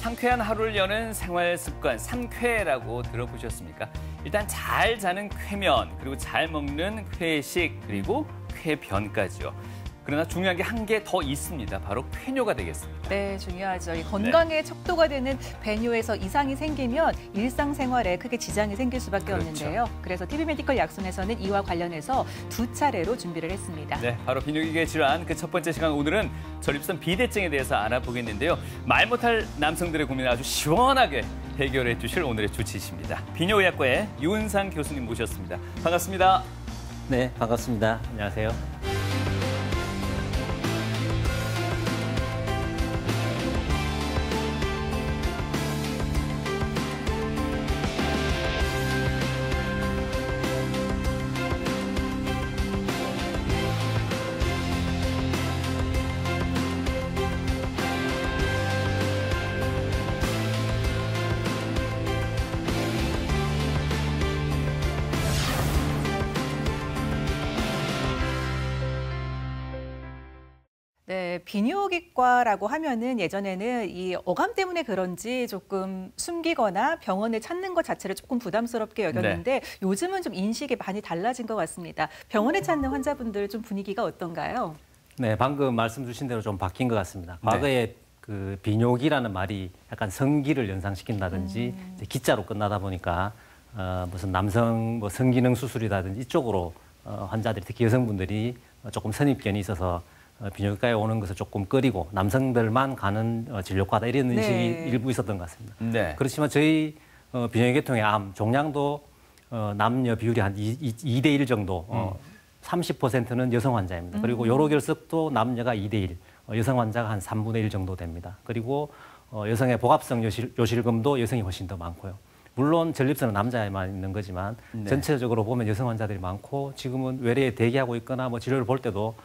상쾌한 하루를 여는 생활 습관, 상쾌라고 들어보셨습니까? 일단 잘 자는 쾌면, 그리고 잘 먹는 쾌식, 그리고 쾌변까지요. 그러나 중요한 게 한 개 더 있습니다. 바로 쾌뇨가 되겠습니다. 네, 중요하죠. 이 건강에 척도가 되는 배뇨에서 이상이 생기면 일상생활에 크게 지장이 생길 수밖에 없는데요. 그래서 TV메디컬 약손에서는 이와 관련해서 2차례로 준비를 했습니다. 네, 바로 비뇨기계 질환 그 첫 번째 시간 오늘은 전립선 비대증에 대해서 알아보겠는데요. 말 못할 남성들의 고민을 아주 시원하게 해결해 주실 오늘의 주치의십니다. 비뇨의학과의 유은상 교수님 모셨습니다. 반갑습니다. 네, 반갑습니다. 안녕하세요. 네, 비뇨기과라고 하면은 예전에는 이 어감 때문에 그런지 조금 숨기거나 병원을 찾는 것 자체를 조금 부담스럽게 여겼는데 요즘은 좀 인식이 많이 달라진 것 같습니다. 병원에 찾는 환자분들 좀 분위기가 어떤가요? 네, 방금 말씀 주신 대로 좀 바뀐 것 같습니다. 과거에 그 비뇨기라는 말이 약간 성기를 연상시킨다든지 이제 기자로 끝나다 보니까 무슨 남성 뭐 성기능 수술이라든지 이쪽으로 환자들이 특히 여성분들이 조금 선입견이 있어서 비뇨기과에 오는 것을 조금 꺼리고 남성들만 가는 진료과다 이런 인식이 일부 있었던 것 같습니다. 네. 그렇지만 저희 비뇨기계통의 암 종양도 남녀 비율이 한 2대 1 정도, 30%는 여성 환자입니다. 그리고 요로결석도 남녀가 2대 1, 여성 환자가 한 3분의 1 정도 됩니다. 그리고 여성의 복합성 요실금도 여성이 훨씬 더 많고요. 물론 전립선은 남자에만 있는 거지만 전체적으로 보면 여성 환자들이 많고 지금은 외래에 대기하고 있거나 뭐 치료를 볼 때도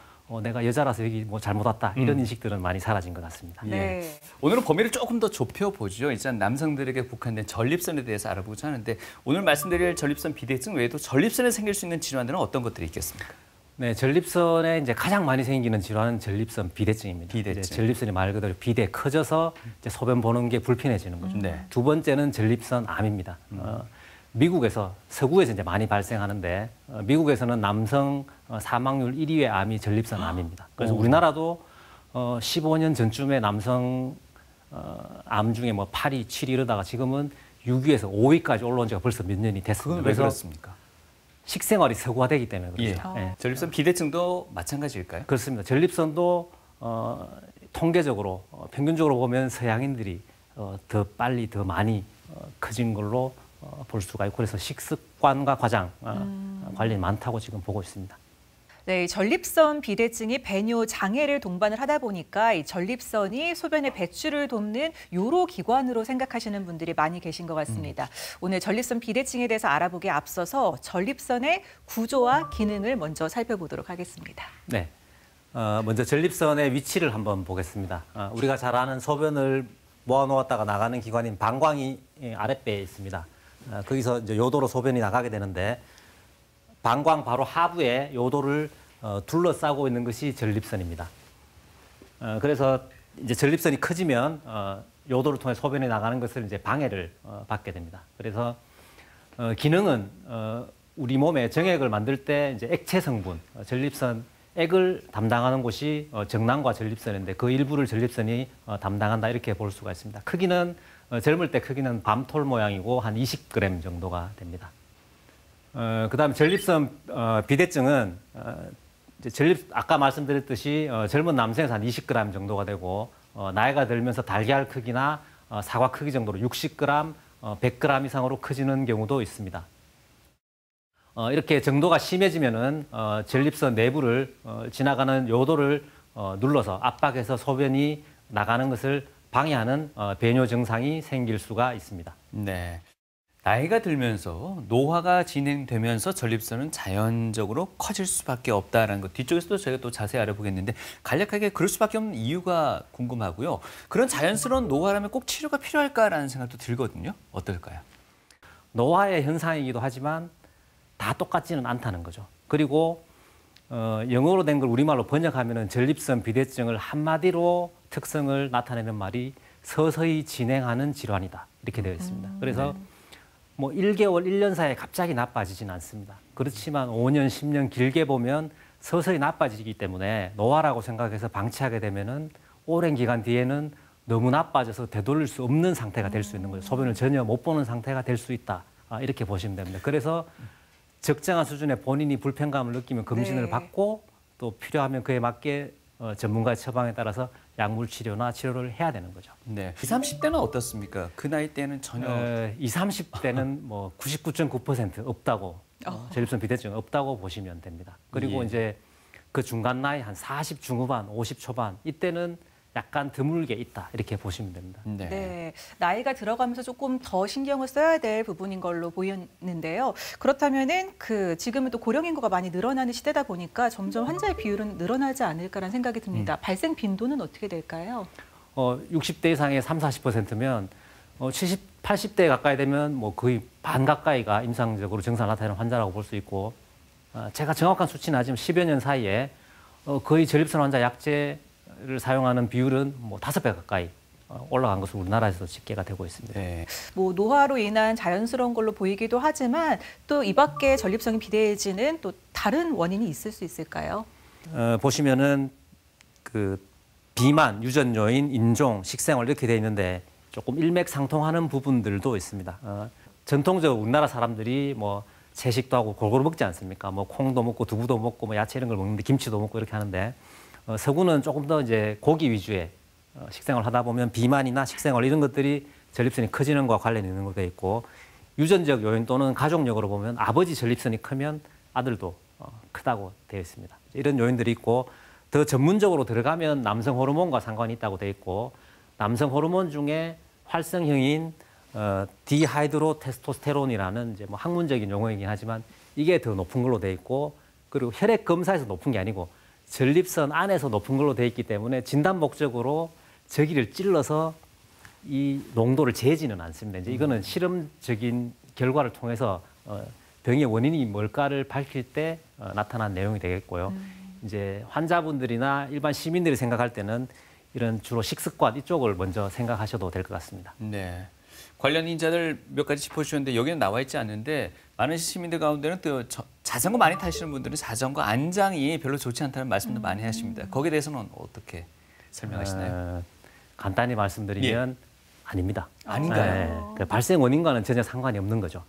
내가 여자라서 여기 뭐 잘못 왔다 이런 인식들은 많이 사라진 것 같습니다. 네. 오늘은 범위를 조금 더 좁혀보죠. 일단 남성들에게 국한된 전립선에 대해서 알아보고자 하는데 오늘 말씀드릴 전립선 비대증 외에도 전립선에 생길 수 있는 질환들은 어떤 것들이 있겠습니까? 네, 전립선에 이제 가장 많이 생기는 질환은 전립선 비대증입니다. 비대증. 이제 전립선이 말 그대로 비대 커져서 이제 소변 보는 게 불편해지는 거죠. 두 번째는 전립선 암입니다. 미국에서 서구에서 이제 많이 발생하는데 미국에서는 남성 사망률 1위의 암이 전립선 암입니다. 그래서 우리나라도 15년 전쯤에 남성 암 중에 뭐 8위, 7위 이러다가 지금은 6위에서 5위까지 올라온 지가 벌써 몇 년이 됐습니다. 그건 왜 그렇습니까? 식생활이 서구화되기 때문에 그렇죠. 예. 전립선 비대증도 마찬가지일까요? 그렇습니다. 전립선도 통계적으로 평균적으로 보면 서양인들이 더 빨리 더 많이 커진 걸로 볼 수가 있고 그래서 식습관과 과장 관련이 많다고 지금 보고 있습니다. 네, 전립선 비대증이 배뇨 장애를 동반을 하다 보니까 이 전립선이 소변의 배출을 돕는 요로 기관으로 생각하시는 분들이 많이 계신 것 같습니다. 오늘 전립선 비대증에 대해서 알아보기에 앞서서 전립선의 구조와 기능을 먼저 살펴보도록 하겠습니다. 네, 먼저 전립선의 위치를 한번 보겠습니다. 우리가 잘 아는 소변을 모아놓았다가 나가는 기관인 방광이 아랫배에 있습니다. 거기서 이제 요도로 소변이 나가게 되는데 방광 바로 하부에 요도를 둘러싸고 있는 것이 전립선입니다. 그래서 이제 전립선이 커지면 요도를 통해 소변이 나가는 것을 이제 방해를 받게 됩니다. 그래서 기능은 우리 몸에 정액을 만들 때 이제 액체 성분, 전립선 액을 담당하는 곳이 정낭과 전립선인데 그 일부를 전립선이 담당한다 이렇게 볼 수가 있습니다. 크기는 젊을 때 크기는 밤톨 모양이고 한 20g 정도가 됩니다. 그다음에 전립선 비대증은 이제 아까 말씀드렸듯이 젊은 남성에서 한 20g 정도가 되고 나이가 들면서 달걀 크기나 사과 크기 정도로 60g, 100g 이상으로 커지는 경우도 있습니다. 이렇게 정도가 심해지면은 전립선 내부를 지나가는 요도를 눌러서 압박해서 소변이 나가는 것을 방해하는 배뇨 증상이 생길 수가 있습니다. 네. 나이가 들면서 노화가 진행되면서 전립선은 자연적으로 커질 수밖에 없다는 것 뒤쪽에서도 저희가 또 자세히 알아보겠는데 간략하게 그럴 수밖에 없는 이유가 궁금하고요. 그런 자연스러운 노화라면 꼭 치료가 필요할까라는 생각도 들거든요. 어떨까요? 노화의 현상이기도 하지만 다 똑같지는 않다는 거죠. 그리고 영어로 된 걸 우리말로 번역하면은 전립선 비대증을 한마디로 특성을 나타내는 말이 서서히 진행하는 질환이다. 이렇게 되어 있습니다. 그래서 뭐 1개월, 1년 사이에 갑자기 나빠지지는 않습니다. 그렇지만 5년, 10년 길게 보면 서서히 나빠지기 때문에 노화라고 생각해서 방치하게 되면은 오랜 기간 뒤에는 너무 나빠져서 되돌릴 수 없는 상태가 될 수 있는 거죠. 소변을 전혀 못 보는 상태가 될 수 있다. 이렇게 보시면 됩니다. 그래서 적정한 수준의 본인이 불편감을 느끼면 검진을 네. 받고 또 필요하면 그에 맞게 전문가의 처방에 따라서 약물 치료나 치료를 해야 되는 거죠. 네. 20, 30대는 어떻습니까? 그 나이 때는 전혀 20, 30대는 뭐 99.9% 없다고 전립선 비대증 없다고 보시면 됩니다. 그리고 예. 이제 그 중간 나이 한 40 중후반, 50 초반 이때는 약간 드물게 있다 이렇게 보시면 됩니다. 네. 네, 나이가 들어가면서 조금 더 신경을 써야 될 부분인 걸로 보였는데요. 그렇다면은 지금은 또 고령 인구가 많이 늘어나는 시대다 보니까 점점 환자의 비율은 늘어나지 않을까라는 생각이 듭니다. 발생 빈도는 어떻게 될까요? 60대 이상의 30, 40%면 70, 80대 가까이 되면 뭐 거의 반 가까이가 임상적으로 증상 나타내는 환자라고 볼 수 있고 제가 정확한 수치는 아직 10여 년 사이에 거의 전립선 환자 약제를 사용하는 비율은 뭐 5배 가까이 올라간 것으로 우리나라에서 집계가 되고 있습니다. 네. 뭐 노화로 인한 자연스러운 걸로 보이기도 하지만 또 이 밖에 전립선이 비대해지는 또 다른 원인이 있을 수 있을까요? 보시면은 그 비만, 유전 요인, 인종, 식생활 이렇게 돼 있는데 조금 일맥상통하는 부분들도 있습니다. 전통적으로 우리나라 사람들이 뭐 채식도 하고 골고루 먹지 않습니까? 뭐 콩도 먹고 두부도 먹고 뭐 야채 이런 걸 먹는데 김치도 먹고 이렇게 하는데 서구는 조금 더 이제 고기 위주의 식생활을 하다 보면 비만이나 식생활 이런 것들이 전립선이 커지는 것과 관련이 있는 것도 있고 유전적 요인 또는 가족력으로 보면 아버지 전립선이 크면 아들도 크다고 되어 있습니다. 이런 요인들이 있고 더 전문적으로 들어가면 남성 호르몬과 상관이 있다고 되어 있고 남성 호르몬 중에 활성형인 디하이드로 테스토스테론이라는 이제 뭐 학문적인 용어이긴 하지만 이게 더 높은 걸로 되어 있고 그리고 혈액 검사에서 높은 게 아니고 전립선 안에서 높은 걸로 되어 있기 때문에 진단 목적으로 저기를 찔러서 이 농도를 재지는 않습니다. 이제 이거는 실험적인 결과를 통해서 병의 원인이 뭘까를 밝힐 때 나타난 내용이 되겠고요. 이제 환자분들이나 일반 시민들이 생각할 때는 이런 주로 식습관 이쪽을 먼저 생각하셔도 될 것 같습니다. 네. 관련 인자들 몇 가지 짚어주셨는데 여기는 나와 있지 않는데 많은 시민들 가운데는 또 자전거 많이 타시는 분들은 자전거 안장이 별로 좋지 않다는 말씀도 많이 하십니다. 거기에 대해서는 어떻게 설명하시나요? 간단히 말씀드리면 아닙니다. 아닌가요? 그 발생 원인과는 전혀 상관이 없는 거죠.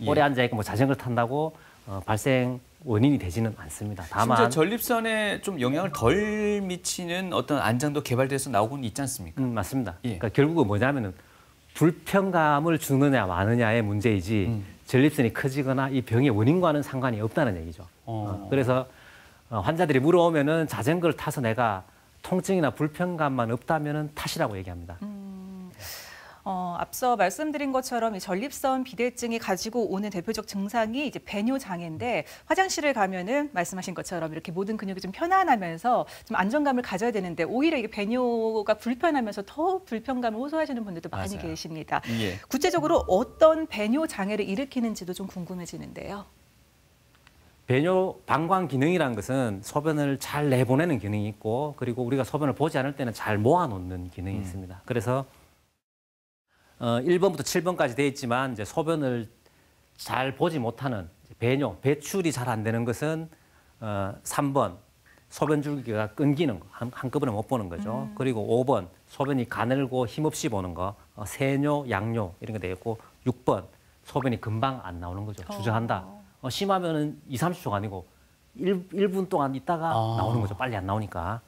오래 앉아있고 뭐 자전거를 탄다고 발생 원인이 되지는 않습니다. 다만 심지어 전립선에 좀 영향을 덜 미치는 어떤 안장도 개발돼서 나오고는 있지 않습니까? 맞습니다. 예. 그러니까 결국은 뭐냐면은 불편감을 주느냐 마느냐의 문제이지 전립선이 커지거나 이 병의 원인과는 상관이 없다는 얘기죠. 그래서 환자들이 물어오면은 자전거를 타서 내가 통증이나 불편감만 없다면은 타시라고 얘기합니다. 앞서 말씀드린 것처럼 이 전립선 비대증이 가지고 오는 대표적 증상이 이제 배뇨 장애인데 화장실을 가면은 말씀하신 것처럼 이렇게 모든 근육이 좀 편안하면서 좀 안정감을 가져야 되는데 오히려 이게 배뇨가 불편하면서 더 불편감을 호소하시는 분들도 많이 맞아요. 계십니다. 예. 구체적으로 어떤 배뇨 장애를 일으키는지도 좀 궁금해지는데요. 배뇨 방광 기능이라는 것은 소변을 잘 내보내는 기능이 있고 그리고 우리가 소변을 보지 않을 때는 잘 모아놓는 기능이 있습니다. 그래서 1번부터 7번까지 되어 있지만 이제 소변을 잘 보지 못하는 배뇨, 배출이 잘 안 되는 것은 3번 소변 줄기가 끊기는 거, 한꺼번에 못 보는 거죠. 그리고 5번 소변이 가늘고 힘없이 보는 거, 세뇨, 양뇨 이런 게 되어 있고 6번 소변이 금방 안 나오는 거죠. 주저한다. 심하면은 2, 30초가 아니고 1분 동안 있다가 나오는 거죠. 빨리 안 나오니까.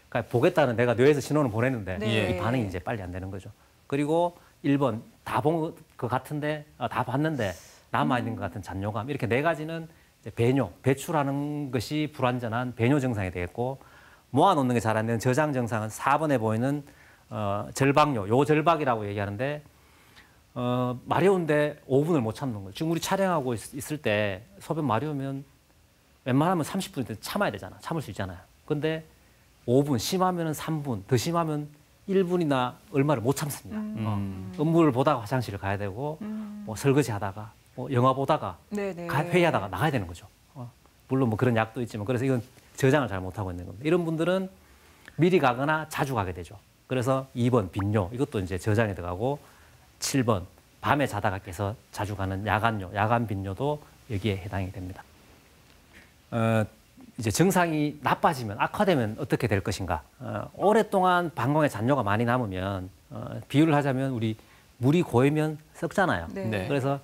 그러니까 보겠다는 내가 뇌에서 신호는 보냈는데 네. 이 반응이 이제 빨리 안 되는 거죠. 그리고 1번 다 본 것 같은데 다 봤는데 남아 있는 것 같은 잔뇨감 이렇게 네 가지는 이제 배뇨 배출하는 것이 불완전한 배뇨 증상이 되겠고 모아놓는 게 잘 안 되는 저장 증상은 4번에 보이는 절박뇨 요절박이라고 얘기하는데 마려운데 5분을 못 참는 거예요. 지금 우리 촬영하고 있을 때 소변 마려우면 웬만하면 30분 참아야 되잖아. 참을 수 있잖아요. 근데 5분 심하면은 3분 더 심하면 1분이나 얼마를 못 참습니다. 업무를 보다가 화장실을 가야 되고 뭐 설거지 하다가 뭐 영화 보다가 네네. 회의하다가 나가야 되는 거죠. 물론 뭐 그런 약도 있지만 그래서 이건 저장을 잘 못하고 있는 겁니다. 이런 분들은 미리 가거나 자주 가게 되죠. 그래서 2번 빈뇨 이것도 이제 저장에 들어가고 7번 밤에 자다가 깨서 자주 가는 야간뇨, 야간 빈뇨도 여기에 해당이 됩니다. 이제 증상이 나빠지면 악화되면 어떻게 될 것인가? 오랫동안 방광에 잔뇨가 많이 남으면 비유를 하자면 우리 물이 고이면 썩잖아요. 네. 그래서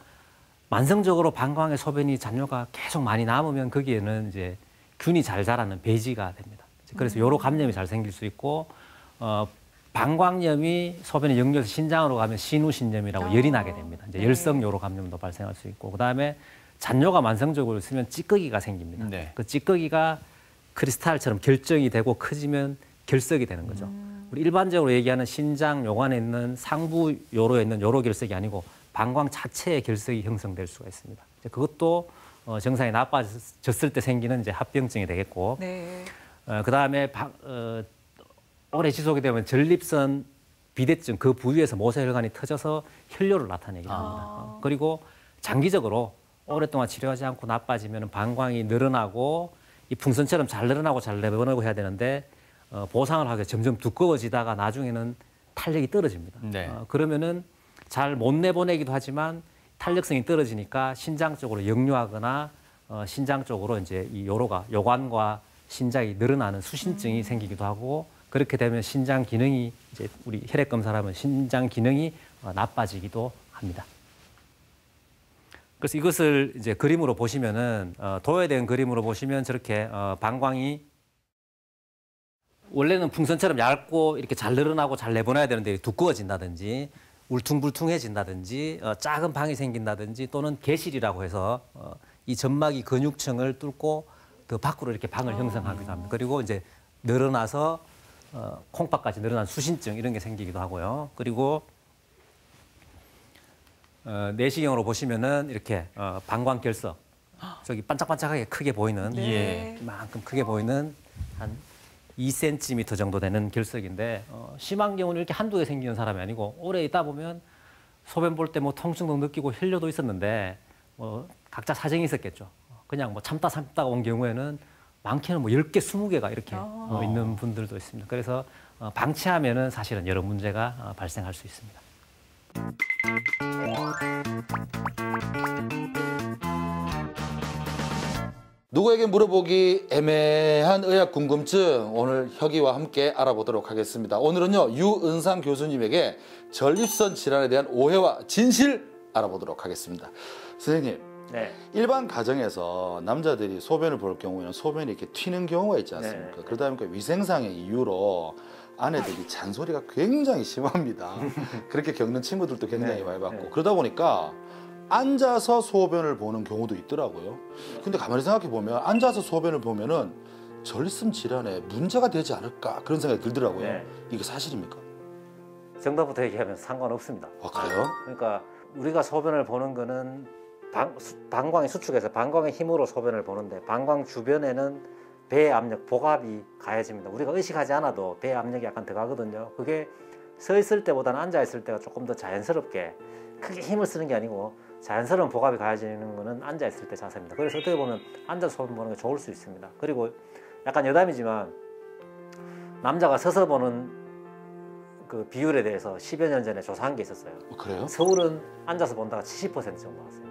만성적으로 방광에 소변이 잔뇨가 계속 많이 남으면 거기에는 이제 균이 잘 자라는 배지가 됩니다. 그래서 요로 감염이 잘 생길 수 있고 방광염이 소변이 역류해서 신장으로 가면 신우신염이라고 열이 나게 됩니다. 이제 네. 열성 요로 감염도 발생할 수 있고 그다음에 잔뇨가 만성적으로 있으면 찌꺼기가 생깁니다. 네. 그 찌꺼기가 크리스탈처럼 결정이 되고 커지면 결석이 되는 거죠. 우리 일반적으로 얘기하는 신장 요관에 있는 상부 요로에 있는 요로 결석이 아니고 방광 자체의 결석이 형성될 수가 있습니다. 그것도 증상이 나빠졌을 때 생기는 이제 합병증이 되겠고, 네. 그다음에 오래 지속이 되면 전립선 비대증 그 부위에서 모세혈관이 터져서 혈뇨를 나타내게 됩니다. 그리고 장기적으로 오랫동안 치료하지 않고 나빠지면 방광이 늘어나고 이 풍선처럼 잘 늘어나고 잘 내보내고 해야 되는데 보상을 하게 점점 두꺼워지다가 나중에는 탄력이 떨어집니다. 네. 그러면은 잘 못 내보내기도 하지만 탄력성이 떨어지니까 신장 쪽으로 역류하거나 신장 쪽으로 이제 이 요로가 요관과 신장이 늘어나는 수신증이 생기기도 하고 그렇게 되면 신장 기능이 이제 우리 혈액 검사를 하면 신장 기능이 나빠지기도 합니다. 그래서 이것을 이제 그림으로 보시면은 도형된 그림으로 보시면 저렇게 방광이 원래는 풍선처럼 얇고 이렇게 잘 늘어나고 잘 내보내야 되는데 두꺼워진다든지 울퉁불퉁해진다든지 작은 방이 생긴다든지 또는 개실이라고 해서 이 점막이 근육층을 뚫고 더 밖으로 이렇게 방을 형성하기도 합니다. 그리고 이제 늘어나서 콩팥까지 늘어난 수신증 이런 게 생기기도 하고요. 그리고 내시경으로 보시면은 이렇게 방광 결석 저기 반짝반짝하게 크게 보이는 네. 이만큼 크게 보이는 한 2cm 정도 되는 결석인데 심한 경우는 이렇게 한두 개 생기는 사람이 아니고 오래 있다 보면 소변 볼 때 뭐 통증도 느끼고 혈뇨도 있었는데 각자 사정이 있었겠죠. 그냥 뭐 참다가 온 경우에는 많게는 뭐 10개, 20개가 이렇게 있는 분들도 있습니다. 그래서 방치하면은 사실은 여러 문제가 발생할 수 있습니다. 누구에게 물어보기 애매한 의학 궁금증 오늘 혁이와 함께 알아보도록 하겠습니다. 오늘은요 유은상 교수님에게 전립선 질환에 대한 오해와 진실 알아보도록 하겠습니다. 선생님, 네. 일반 가정에서 남자들이 소변을 볼 경우에는 소변이 이렇게 튀는 경우가 있지 않습니까? 네. 그러다 보니까 위생상의 이유로 아내들이 잔소리가 굉장히 심합니다. 그렇게 겪는 친구들도 굉장히 네. 많이 봤고 네. 그러다 보니까 앉아서 소변을 보는 경우도 있더라고요. 근데 가만히 생각해 보면 앉아서 소변을 보면은 전립선 질환에 문제가 되지 않을까 그런 생각이 들더라고요. 네. 이게 사실입니까? 정답부터 얘기하면 상관없습니다. 아, 그래요? 그러니까 우리가 소변을 보는 거는 방광이 수축해서 방광의 힘으로 소변을 보는데 방광 주변에는 배의 압력, 복압이 가해집니다. 우리가 의식하지 않아도 배의 압력이 약간 더 가거든요. 그게 서 있을 때보다는 앉아 있을 때가 조금 더 자연스럽게 크게 힘을 쓰는 게 아니고 자연스러운 복압이 가해지는 거는 앉아 있을 때 자세입니다. 그래서 어떻게 보면 앉아서 소변 보는 게 좋을 수 있습니다. 그리고 약간 여담이지만 남자가 서서 보는 그 비율에 대해서 10여 년 전에 조사한 게 있었어요. 그래요? 서울은 앉아서 본다가 70% 정도 나왔어요.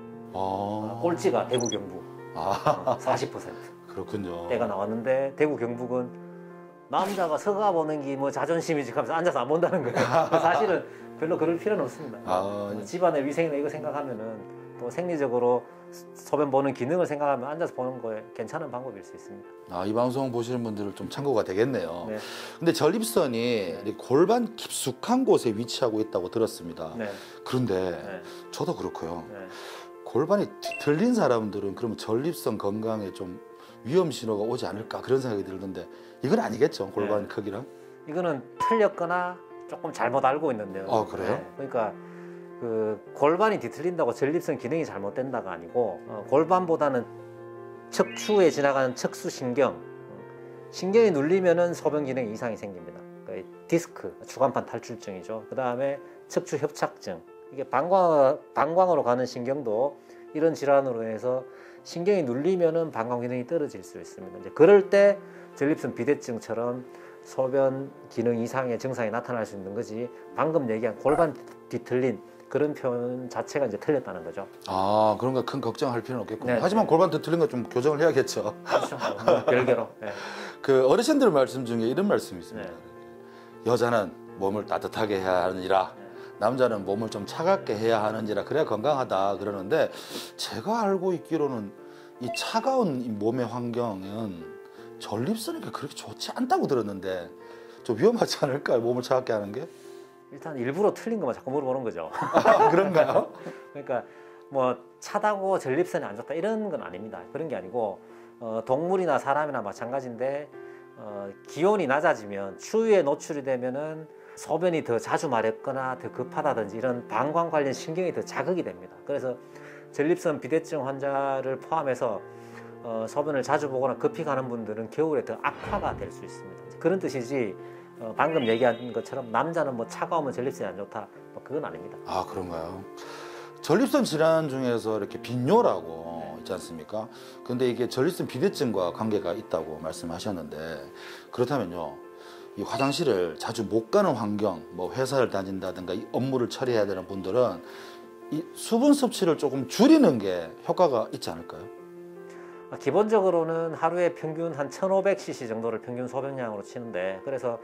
꼴찌가 대구 경북 40% 그렇군요. 때가 나왔는데 대구 경북은 남자가 서가 보는 게 뭐 자존심이지 하면서 앉아서 안 본다는 거예요. 사실은 별로 그럴 필요는 없습니다. 집안의 위생이나 이거 생각하면은 또 생리적으로 소변 보는 기능을 생각하면 앉아서 보는 거에 괜찮은 방법일 수 있습니다. 이 방송 보시는 분들은 좀 참고가 되겠네요. 네. 근데 전립선이 이렇게 골반 깊숙한 곳에 위치하고 있다고 들었습니다. 네. 그런데 네. 저도 그렇고요. 네. 골반이 뒤틀린 사람들은 그러면 전립선 건강에 좀 위험 신호가 오지 않을까 그런 생각이 들던데 이건 아니겠죠? 골반 네. 크기랑? 이거는 틀렸거나 조금 잘못 알고 있는데요. 그래요? 네. 그러니까 그 골반이 뒤틀린다고 전립선 기능이 잘못된다가 아니고 골반보다는 척추에 지나가는 척수신경, 신경이 눌리면은 소변 기능에 이상이 생깁니다. 그러니까 디스크, 주간판 탈출증이죠. 그 다음에 척추 협착증, 이게 방광으로 가는 신경도 이런 질환으로 인해서 신경이 눌리면은 방광 기능이 떨어질 수 있습니다. 이제 그럴 때 전립선 비대증처럼 소변 기능 이상의 증상이 나타날 수 있는 거지 방금 얘기한 골반 뒤틀린 그런 표현 자체가 이제 틀렸다는 거죠. 아, 그런가 큰 걱정할 필요는 없겠군요. 네, 하지만 네. 골반 뒤틀린 거 좀 교정을 해야겠죠. 그렇죠. 뭐 별개로. 네. 그 어르신들 말씀 중에 이런 말씀이 있습니다. 네. 여자는 몸을 따뜻하게 해야 하느니라, 남자는 몸을 좀 차갑게 해야 하느니라, 그래야 건강하다 그러는데, 제가 알고 있기로는 이 차가운 이 몸의 환경은 전립선이 그렇게 좋지 않다고 들었는데 좀 위험하지 않을까요? 몸을 차갑게 하는 게? 일단 일부러 틀린 것만 자꾸 물어보는 거죠. 아, 그런가요? 그러니까 뭐 차다고 전립선이 안 좋다 이런 건 아닙니다. 그런 게 아니고 동물이나 사람이나 마찬가지인데 기온이 낮아지면 추위에 노출이 되면은 소변이 더 자주 마렵거나 더 급하다든지 이런 방광 관련 신경이 더 자극이 됩니다. 그래서 전립선 비대증 환자를 포함해서 소변을 자주 보거나 급히 가는 분들은 겨울에 더 악화가 될 수 있습니다. 그런 뜻이지 방금 얘기한 것처럼 남자는 뭐 차가우면 전립선이 안 좋다 뭐 그건 아닙니다. 아, 그런가요? 전립선 질환 중에서 이렇게 빈뇨라고 있지 않습니까? 근데 이게 전립선 비대증과 관계가 있다고 말씀하셨는데, 그렇다면요, 이 화장실을 자주 못 가는 환경, 뭐 회사를 다닌다든가 이 업무를 처리해야 되는 분들은 이 수분 섭취를 조금 줄이는 게 효과가 있지 않을까요? 기본적으로는 하루에 평균 한 1500cc 정도를 평균 소변량으로 치는데, 그래서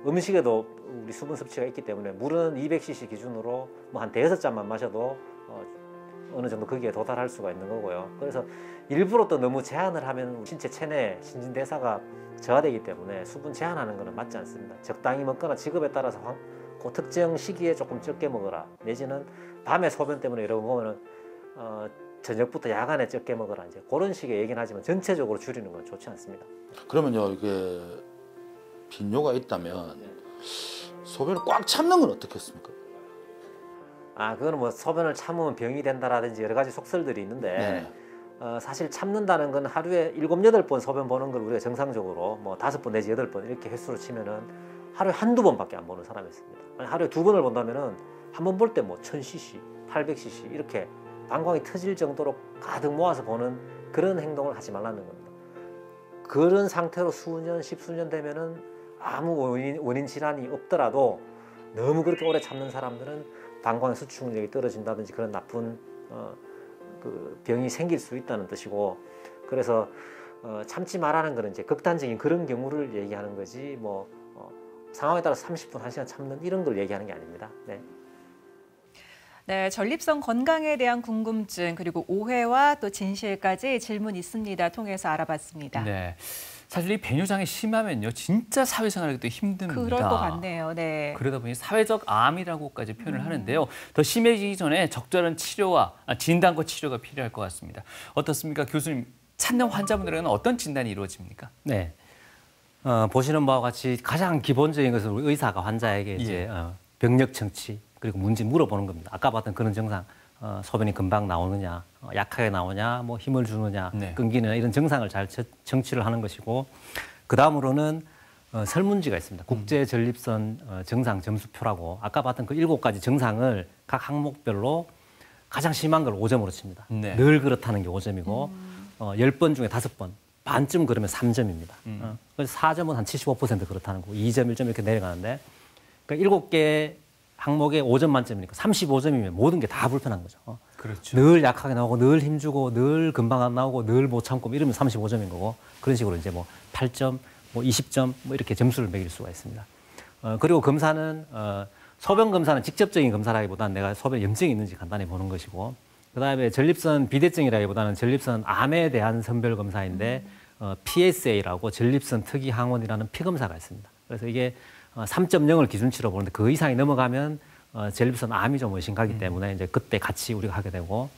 음식에도 우리 수분 섭취가 있기 때문에 물은 200cc 기준으로 뭐 한 5잔만 마셔도 어느 정도 거기에 도달할 수가 있는 거고요. 그래서 일부러 또 너무 제한을 하면 신체 체내 신진대사가 저하되기 때문에 수분 제한하는 것은 맞지 않습니다. 적당히 먹거나 직업에 따라서 그 특정 시기에 조금 적게 먹어라, 내지는 밤에 소변 때문에 이러고 보면은 저녁부터 야간에 적게 먹어라, 이제 그런 식의 얘기는 하지만 전체적으로 줄이는 건 좋지 않습니다. 그러면요, 이게 빈뇨가 있다면 소변을 꽉 참는 건 어떻겠습니까? 그거는 뭐 소변을 참으면 병이 된다라든지 여러 가지 속설들이 있는데 사실 참는다는 건 하루에 7, 8번 소변 보는 걸 우리가 정상적으로 뭐 5번 내지 8번 이렇게 횟수로 치면은 하루에 한두 번밖에 안 보는 사람이 있습니다. 하루에 2번을 본다면은 한 번 볼 때 뭐 1000cc, 800cc 이렇게 방광이 터질 정도로 가득 모아서 보는 그런 행동을 하지 말라는 겁니다. 그런 상태로 수년, 십수년 되면은 아무 원인 질환이 없더라도 너무 그렇게 오래 참는 사람들은 방광의 수축력이 떨어진다든지 그런 나쁜 그 병이 생길 수 있다는 뜻이고, 그래서 참지 말라는 거는 이제 극단적인 그런 경우를 얘기하는 거지 뭐 상황에 따라서 30분, 1시간 참는 이런 걸 얘기하는 게 아닙니다. 네. 네, 전립선 건강에 대한 궁금증 그리고 오해와 또 진실까지 질문 있습니다. 통해서 알아봤습니다. 네. 사실 이 배뇨장애 심하면요, 진짜 사회생활하기도 힘듭니다. 그럴 것 같네요. 네. 그러다 보니 사회적 암이라고까지 표현을 하는데요. 더 심해지기 전에 적절한 치료와 진단과 치료가 필요할 것 같습니다. 어떻습니까, 교수님? 찾는 환자분들에게는 어떤 진단이 이루어집니까? 네. 보시는 바와 같이 가장 기본적인 것은 우리 의사가 환자에게 이제 병력 청취 그리고 문제 물어보는 겁니다. 아까 봤던 그런 증상, 소변이 금방 나오느냐, 약하게 나오냐, 뭐 힘을 주느냐, 네. 끊기느냐 이런 증상을 잘 청취를 하는 것이고, 그 다음으로는 설문지가 있습니다. 국제 전립선 증상 점수표라고 아까 봤던 그 7가지 증상을 각 항목별로 가장 심한 걸 5점으로 칩니다. 네. 늘 그렇다는 게 5점이고 10번 중에 5번, 반쯤 그러면 3점입니다. 그래서 4점은 한 75% 그렇다는 거고 2점, 1점 이렇게 내려가는데, 그러니까 7개 항목에 5점 만점이니까 35점이면 모든 게 다 불편한 거죠. 그렇죠. 늘 약하게 나오고 늘 힘주고 늘 금방 안 나오고 늘 못 참고 이러면 35점인 거고, 그런 식으로 이제 뭐 8점, 뭐 20점 뭐 이렇게 점수를 매길 수가 있습니다. 그리고 검사는 소변 검사는 직접적인 검사라기보다는 내가 소변 염증이 있는지 간단히 보는 것이고, 그다음에 전립선 비대증이라기보다는 전립선 암에 대한 선별 검사인데 PSA라고 전립선 특이 항원이라는 피검사가 있습니다. 그래서 이게 3.0을 기준치로 보는데 그 이상이 넘어가면 전립선 암이 좀 의심가기 때문에 이제 그때 같이 우리가 하게 되고,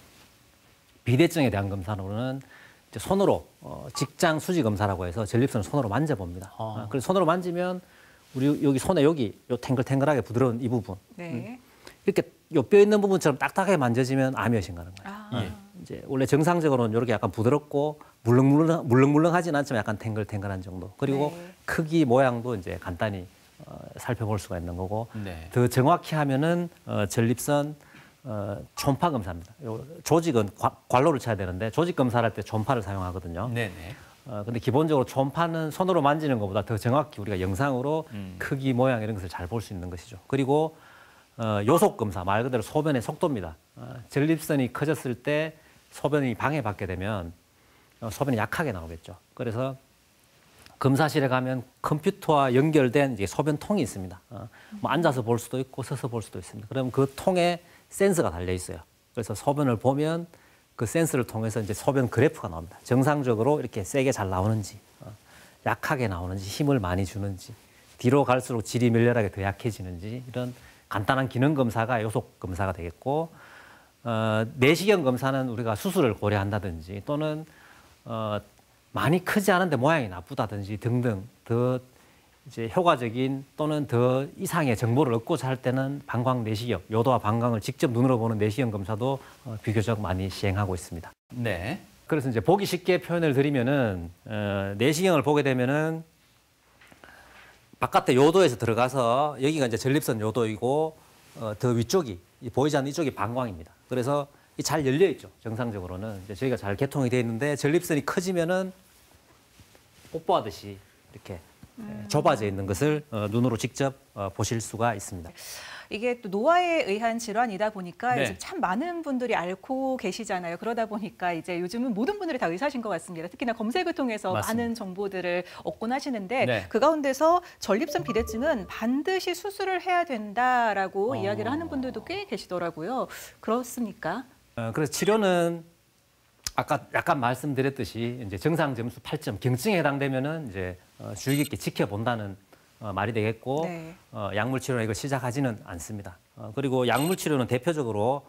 비대증에 대한 검사로는 이제 손으로 직장 수지 검사라고 해서 전립선을 손으로 만져봅니다. 그래서 손으로 만지면 우리 여기 손에 여기 요 탱글탱글하게 부드러운 이 부분, 네. 이렇게 요 뼈 있는 부분처럼 딱딱하게 만져지면 암이신 거는 거예요. 예. 이제 원래 정상적으로는 이렇게 약간 부드럽고 물렁물렁하진 않지만 약간 탱글탱글한 정도. 그리고 네. 크기 모양도 이제 간단히 살펴볼 수가 있는 거고, 네. 더 정확히 하면은 전립선 초음파 검사입니다. 요 조직은 관로를 쳐야 되는데 조직 검사를 할 때 초음파를 사용하거든요. 네네. 근데 기본적으로 초음파는 손으로 만지는 것보다 더 정확히 우리가 영상으로 크기, 모양 이런 것을 잘 볼 수 있는 것이죠. 그리고 요속 검사, 말 그대로 소변의 속도입니다. 전립선이 커졌을 때 소변이 방해받게 되면 소변이 약하게 나오겠죠. 그래서 검사실에 가면 컴퓨터와 연결된 이제 소변통이 있습니다. 뭐 앉아서 볼 수도 있고 서서 볼 수도 있습니다. 그럼 그 통에 센서가 달려 있어요. 그래서 소변을 보면 그 센서를 통해서 이제 소변 그래프가 나옵니다. 정상적으로 이렇게 세게 잘 나오는지, 약하게 나오는지, 힘을 많이 주는지, 뒤로 갈수록 질이 멸렬하게 더 약해지는지 이런 간단한 기능 검사가 요속 검사가 되겠고, 내시경 검사는 우리가 수술을 고려한다든지 또는 많이 크지 않은데 모양이 나쁘다든지 등등 더 이제 효과적인 또는 더 이상의 정보를 얻고자 할 때는 방광 내시경, 요도와 방광을 직접 눈으로 보는 내시경 검사도 비교적 많이 시행하고 있습니다. 네. 그래서 이제 보기 쉽게 표현을 드리면은 내시경을 보게 되면은 바깥에 요도에서 들어가서 여기가 이제 전립선 요도이고 더 위쪽이 보이지 않는 이쪽이 방광입니다. 그래서 잘 열려 있죠. 정상적으로는 이제 저희가 잘 개통이 되어 있는데 전립선이 커지면은 뽀뽀하듯이 이렇게 좁아져 있는 것을 눈으로 직접 보실 수가 있습니다. 이게 또 노화에 의한 질환이다 보니까 네. 요즘 참 많은 분들이 앓고 계시잖아요. 그러다 보니까 이제 요즘은 모든 분들이 다 의사신 것 같습니다. 특히나 검색을 통해서 맞습니다. 많은 정보들을 얻곤 하시는데 네. 그 가운데서 전립선 비대증은 반드시 수술을 해야 된다라고 이야기를 하는 분들도 꽤 계시더라고요. 그렇습니까? 그래서 치료는 아까 약간 말씀드렸듯이 이제 정상 점수 8점 경증에 해당되면은 이제 주의 깊게 지켜본다는 말이 되겠고 네. 약물 치료는 이걸 시작하지는 않습니다. 그리고 약물 치료는 대표적으로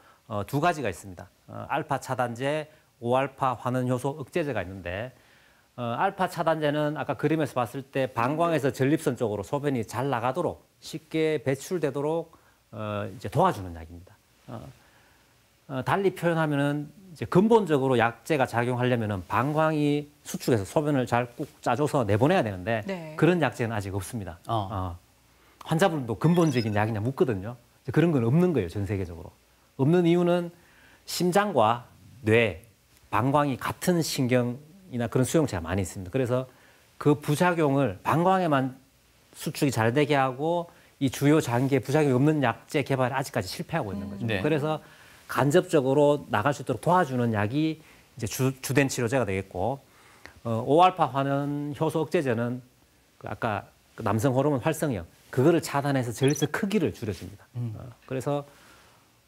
두 가지가 있습니다. 알파 차단제, 5알파 환원 효소 억제제가 있는데 알파 차단제는 아까 그림에서 봤을 때 방광에서 전립선 쪽으로 소변이 잘 나가도록 쉽게 배출되도록 이제 도와주는 약입니다. 달리 표현하면은 이제 근본적으로 약제가 작용하려면은 방광이 수축해서 소변을 잘 꾹 짜줘서 내보내야 되는데 네. 그런 약제는 아직 없습니다. 환자분도 근본적인 약이냐 묻거든요. 그런 건 없는 거예요, 전 세계적으로. 없는 이유는 심장과 뇌, 방광이 같은 신경이나 그런 수용체가 많이 있습니다. 그래서 그 부작용을 방광에만 수축이 잘 되게 하고 이 주요 장기에 부작용이 없는 약제 개발에 아직까지 실패하고 있는 거죠. 네. 그래서 간접적으로 나갈 수 있도록 도와주는 약이 이제 주된 치료제가 되겠고, 5알파 환원 효소 억제제는 아까 그 남성 호르몬 활성형 그거를 차단해서 전립선 크기를 줄여줍니다. 그래서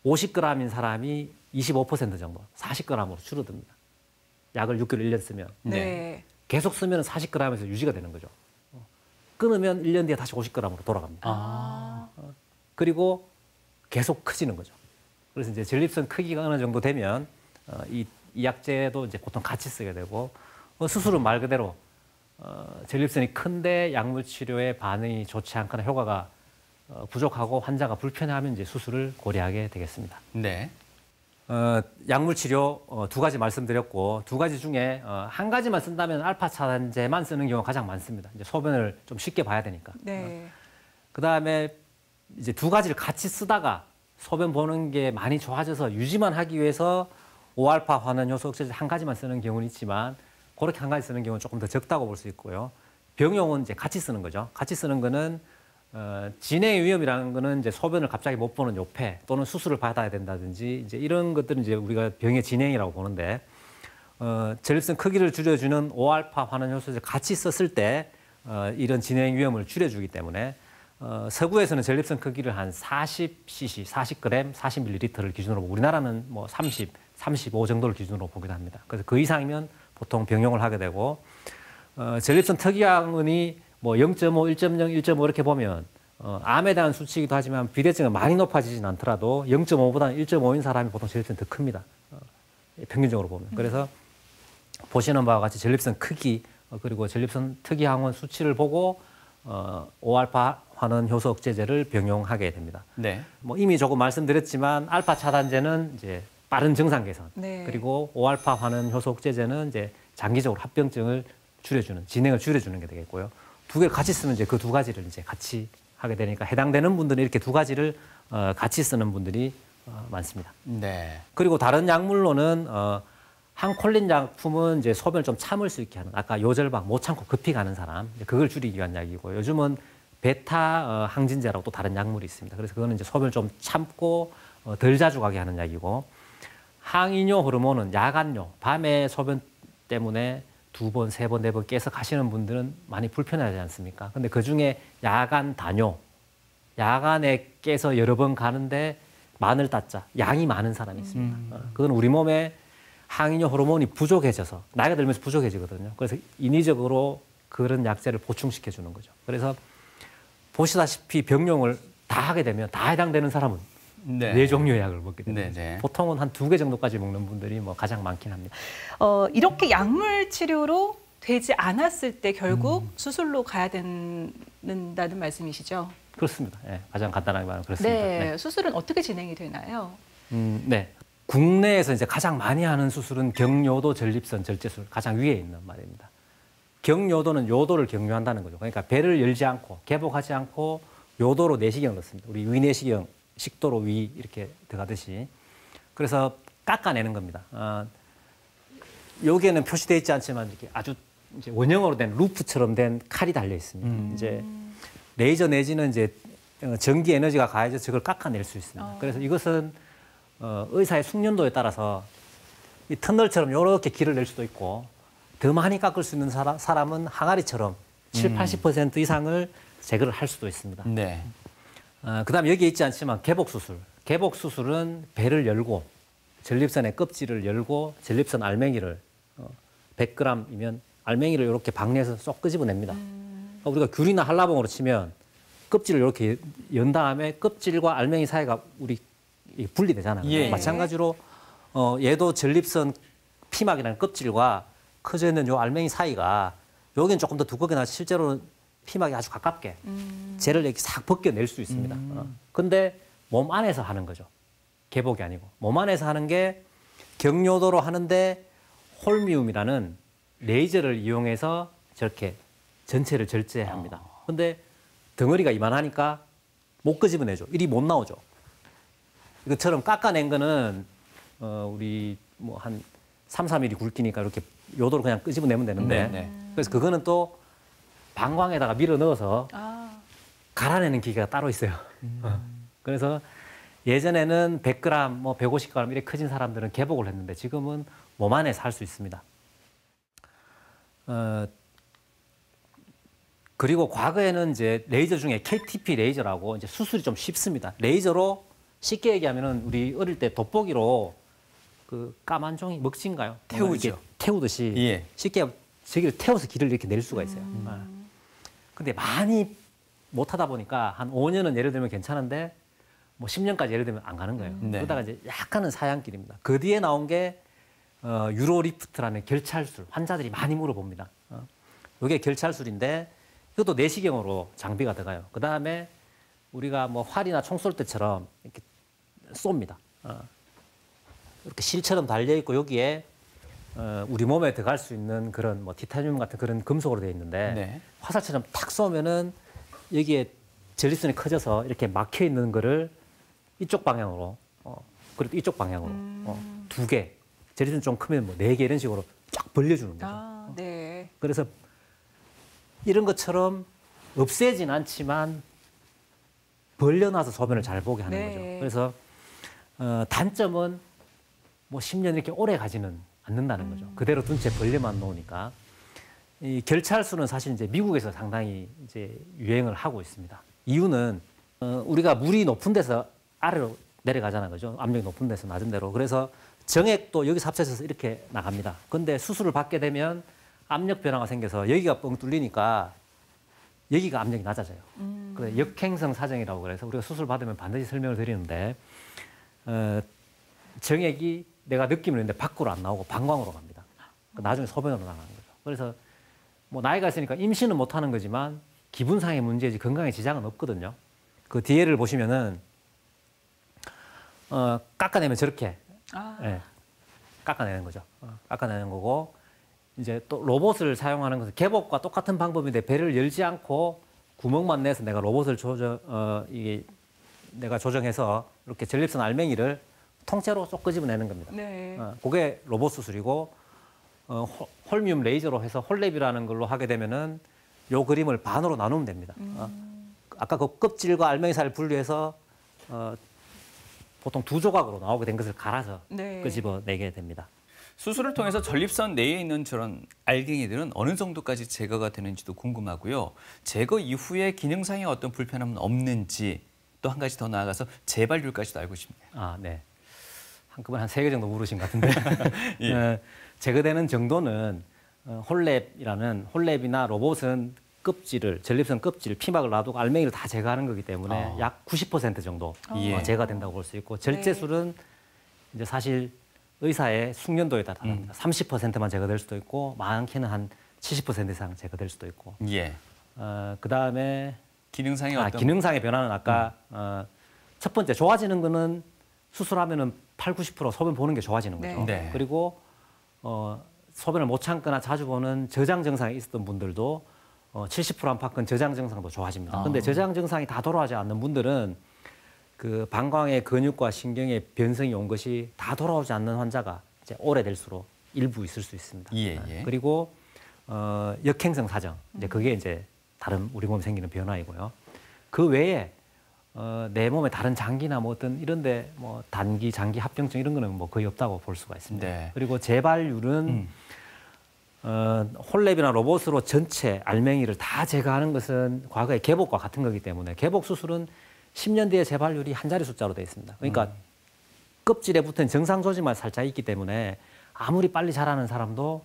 50g인 사람이 25% 정도, 40g으로 줄어듭니다. 약을 6개월 1년 쓰면 네. 계속 쓰면 40g에서 유지가 되는 거죠. 끊으면 1년 뒤에 다시 50g으로 돌아갑니다. 그리고 계속 커지는 거죠. 그래서 이제 전립선 크기가 어느 정도 되면 이 약제도 이제 보통 같이 쓰게 되고 수술은 말 그대로 전립선이 큰데 약물 치료의 반응이 좋지 않거나 효과가 부족하고 환자가 불편해하면 이제 수술을 고려하게 되겠습니다. 네. 약물 치료 두 가지 말씀드렸고 두 가지 중에 한 가지만 쓴다면 알파 차단제만 쓰는 경우가 가장 많습니다. 이제 소변을 좀 쉽게 봐야 되니까. 네. 그다음에 이제 두 가지를 같이 쓰다가 소변 보는 게 많이 좋아져서 유지만 하기 위해서 5알파 환원 효소 억제제 한 가지만 쓰는 경우는 있지만 그렇게 한 가지 쓰는 경우는 조금 더 적다고 볼 수 있고요. 병용은 이제 같이 쓰는 거죠. 같이 쓰는 거는 진행 위험이라는 거는 이제 소변을 갑자기 못 보는 요폐 또는 수술을 받아야 된다든지 이제 이런 것들은 이제 우리가 병의 진행이라고 보는데 전립선 크기를 줄여주는 5알파 환원 효소제 같이 썼을 때 이런 진행 위험을 줄여주기 때문에 서구에서는 전립선 크기를 한 40cc, 40g, 40ml를 기준으로 보고 우리나라는 뭐 30, 35 정도를 기준으로 보기도 합니다. 그래서 그 이상이면 보통 병용을 하게 되고 전립선 특이항은이 뭐 0.5, 1.0, 1.5 이렇게 보면 암에 대한 수치이기도 하지만 비대증은 많이 높아지진 않더라도 0.5보다는 1.5인 사람이 보통 전립선이 더 큽니다. 평균적으로 보면. 그래서 보시는 바와 같이 전립선 크기 그리고 전립선 특이항원 수치를 보고 5알파 환원 효소 억제제를 병용하게 됩니다. 네. 뭐 이미 조금 말씀드렸지만 알파 차단제는 이제 빠른 정상 개선, 네. 그리고 5알파 환원 효소 억제제는 이제 장기적으로 합병증을 줄여주는, 진행을 줄여주는 게 되겠고요. 두 개를 같이 쓰면 이제 그 두 가지를 이제 같이 하게 되니까 해당되는 분들은 이렇게 두 가지를 같이 쓰는 분들이 많습니다. 네. 그리고 다른 약물로는 항콜린 약품은 이제 소변을 좀 참을 수 있게 하는, 아까 요절방 못 참고 급히 가는 사람, 그걸 줄이기 위한 약이고, 요즘은 베타 항진제라고 또 다른 약물이 있습니다. 그래서 그거는 이제 소변을 좀 참고 덜 자주 가게 하는 약이고, 항이뇨 호르몬은 야간뇨, 밤에 소변 때문에 2번, 3번, 4번 깨서 가시는 분들은 많이 불편하지 않습니까? 근데 그 중에 야간 다뇨, 야간에 깨서 여러 번 가는데 마늘 따자, 양이 많은 사람이 있습니다. 그건 우리 몸에 항이뇨 호르몬이 부족해져서, 나이가 들면서 부족해지거든요. 그래서 인위적으로 그런 약제를 보충시켜 주는 거죠. 그래서 보시다시피 병용을 다 하게 되면 다 해당되는 사람은 네. 4종류의 약을 먹게 됩니다. 네, 네. 보통은 한 2개 정도까지 먹는 분들이 뭐 가장 많긴 합니다. 이렇게 약물 치료로 되지 않았을 때 결국 수술로 가야 된다는 말씀이시죠? 그렇습니다. 예, 가장 간단하게 말하면 그렇습니다. 네, 수술은 어떻게 진행이 되나요? 네. 국내에서 이제 가장 많이 하는 수술은 경요도 전립선 절제술, 가장 위에 있는 말입니다. 경요도는 요도를 경유한다는 거죠. 그러니까 배를 열지 않고 개복하지 않고 요도로 내시경을 넣습니다. 우리 위내시경, 식도로 위 이렇게 들어가듯이. 그래서 깎아내는 겁니다. 여기에는 표시되어 있지 않지만 이렇게 아주 이제 원형으로 된 루프처럼 된 칼이 달려 있습니다. 이제 레이저 내지는 이제 전기 에너지가 가해져서 저걸 깎아낼 수 있습니다. 그래서 이것은 의사의 숙련도에 따라서 이 터널처럼 이렇게 길을 낼 수도 있고, 더 많이 깎을 수 있는 사람은 항아리처럼 7, 80% 이상을 제거를 할 수도 있습니다. 네. 그다음 여기에 있지 않지만 개복수술. 개복수술은 배를 열고 전립선의 껍질을 열고 전립선 알맹이를 100g이면 알맹이를 이렇게 박내에서 쏙 끄집어냅니다. 그러니까 우리가 귤이나 한라봉으로 치면 껍질을 이렇게 연 다음에 껍질과 알맹이 사이가 우리 분리되잖아요. 예. 마찬가지로 얘도 전립선 피막이라는 껍질과 커져 있는 요 알맹이 사이가 여기는 조금 더 두껍게 나서 실제로는 피막이 아주 가깝게 젤을 이렇게 싹 벗겨낼 수 있습니다. 근데 몸 안에서 하는 거죠. 개복이 아니고. 몸 안에서 하는 게 경요도로 하는데 홀미움이라는 레이저를 이용해서 저렇게 전체를 절제합니다. 근데 덩어리가 이만하니까 못 끄집어내죠. 이리 못 나오죠. 이것처럼 깎아낸 거는 우리 뭐 한 3, 4mm 굵기니까 이렇게 요도로 그냥 끄집어내면 되는데, 네. 그래서 그거는 또 방광에다가 밀어 넣어서 갈아내는 기계가 따로 있어요. 그래서 예전에는 100g, 뭐 150g 이렇게 커진 사람들은 개복을 했는데 지금은 몸 안에서 할 수 있습니다. 그리고 과거에는 이제 레이저 중에 KTP 레이저라고 이제 수술이 좀 쉽습니다. 레이저로 쉽게 얘기하면은 우리 어릴 때 돋보기로 그 까만 종이 먹지인가요? 태우죠. 태우듯이 예. 쉽게 저기를 태워서 길을 이렇게 낼 수가 있어요. 근데 많이 못 하다 보니까 한 5년은 예를 들면 괜찮은데 뭐 10년까지 예를 들면 안 가는 거예요. 네. 그러다가 이제 약간은 사양길입니다. 그 뒤에 나온 게 유로리프트라는 결찰술. 환자들이 많이 물어봅니다. 이게 결찰술인데 이것도 내시경으로 장비가 들어가요. 그 다음에 우리가 뭐 활이나 총 쏠 때처럼 이렇게 쏩니다. 이렇게 실처럼 달려 있고 여기에 우리 몸에 들어갈 수 있는 그런 뭐 티타늄 같은 그런 금속으로 되어 있는데 네. 화살처럼 탁 쏘면은 여기에 전립선이 커져서 이렇게 막혀 있는 거를 이쪽 방향으로 그리고 이쪽 방향으로 2개, 전립선 좀 크면 뭐 4개 이런 식으로 쫙 벌려주는 거죠. 네. 그래서 이런 것처럼 없애진 않지만 벌려놔서 소변을 잘 보게 하는 네. 거죠. 그래서 단점은 뭐 10년 이렇게 오래 가지는 않는다는 거죠. 그대로 둔 채 벌려만 놓으니까. 이 결찰술은 사실 이제 미국에서 상당히 이제 유행을 하고 있습니다. 이유는 우리가 물이 높은 데서 아래로 내려가잖아요, 그죠? 압력이 높은 데서 낮은 데로. 그래서 정액도 여기서 합쳐져서 이렇게 나갑니다. 근데 수술을 받게 되면 압력 변화가 생겨서 여기가 뻥 뚫리니까 여기가 압력이 낮아져요. 그래서 역행성 사정이라고 그래서 우리가 수술 받으면 반드시 설명을 드리는데 정액이 내가 느낌을 했는데 밖으로 안 나오고 방광으로 갑니다. 나중에 소변으로 나가는 거죠. 그래서 뭐 나이가 있으니까 임신은 못 하는 거지만 기분상의 문제지 건강에 지장은 없거든요. 그 뒤에를 보시면은 깎아내면 저렇게 예, 깎아내는 거죠. 깎아내는 거고 이제 또 로봇을 사용하는 것은 개복과 똑같은 방법인데 배를 열지 않고 구멍만 내서 내가 로봇을 이게 내가 조정해서 이렇게 전립선 알맹이를 통째로 쏙 끄집어내는 겁니다. 네. 그게 로봇 수술이고 홀미움 레이저로 해서 홀랩이라는 걸로 하게 되면은 요 그림을 반으로 나누면 됩니다. 아까 그 껍질과 알맹이 사이를 분리해서 보통 두 조각으로 나오게 된 것을 갈아서 네. 끄집어내게 됩니다. 수술을 통해서 전립선 내에 있는 저런 알갱이들은 어느 정도까지 제거가 되는지도 궁금하고요. 제거 이후에 기능상의 어떤 불편함은 없는지 또 한 가지 더 나아가서 재발률까지도 알고 싶네요. 아, 네. 한꺼번에 한 3개 정도 물으신 것 같은데. 예. 제거되는 정도는 홀랩이나 로봇은 껍질을, 전립선 껍질, 피막을 놔두고 알맹이를 다 제거하는 거기 때문에 약 90% 정도 예. 제거가 된다고 볼 수 있고, 절제술은 이제 사실 의사의 숙련도에 따라 다릅니다. 30%만 제거될 수도 있고, 많게는 한 70% 이상 제거될 수도 있고. 예. 그다음에 기능상의 어떤 기능상의 변화는 아까 첫 번째 좋아지는 거는 수술하면은 80-90% 소변 보는 게 좋아지는 거죠. 네. 그리고 소변을 못 참거나 자주 보는 저장 증상이 있었던 분들도 70% 안팎은 저장 증상도 좋아집니다. 근데 저장 증상이 다 돌아오지 않는 분들은 그 방광의 근육과 신경의 변성이 온 것이 다 돌아오지 않는 환자가 이제 오래될수록 일부 있을 수 있습니다. 예. 그리고 역행성 사정, 이제 그게 이제 다른 우리 몸에 생기는 변화이고요. 그 외에 내 몸에 다른 장기나 뭐 어떤 이런데 뭐 단기, 장기 합병증 이런 거는 뭐 거의 없다고 볼 수가 있습니다. 네. 그리고 재발률은 홀랩이나 로봇으로 전체 알맹이를 다 제거하는 것은 과거의 개복과 같은 거기 때문에 개복 수술은 10년 뒤에 재발률이 한 자리 숫자로 되어 있습니다. 그러니까 껍질에 붙은 정상 조직만 살짝 있기 때문에 아무리 빨리 자라는 사람도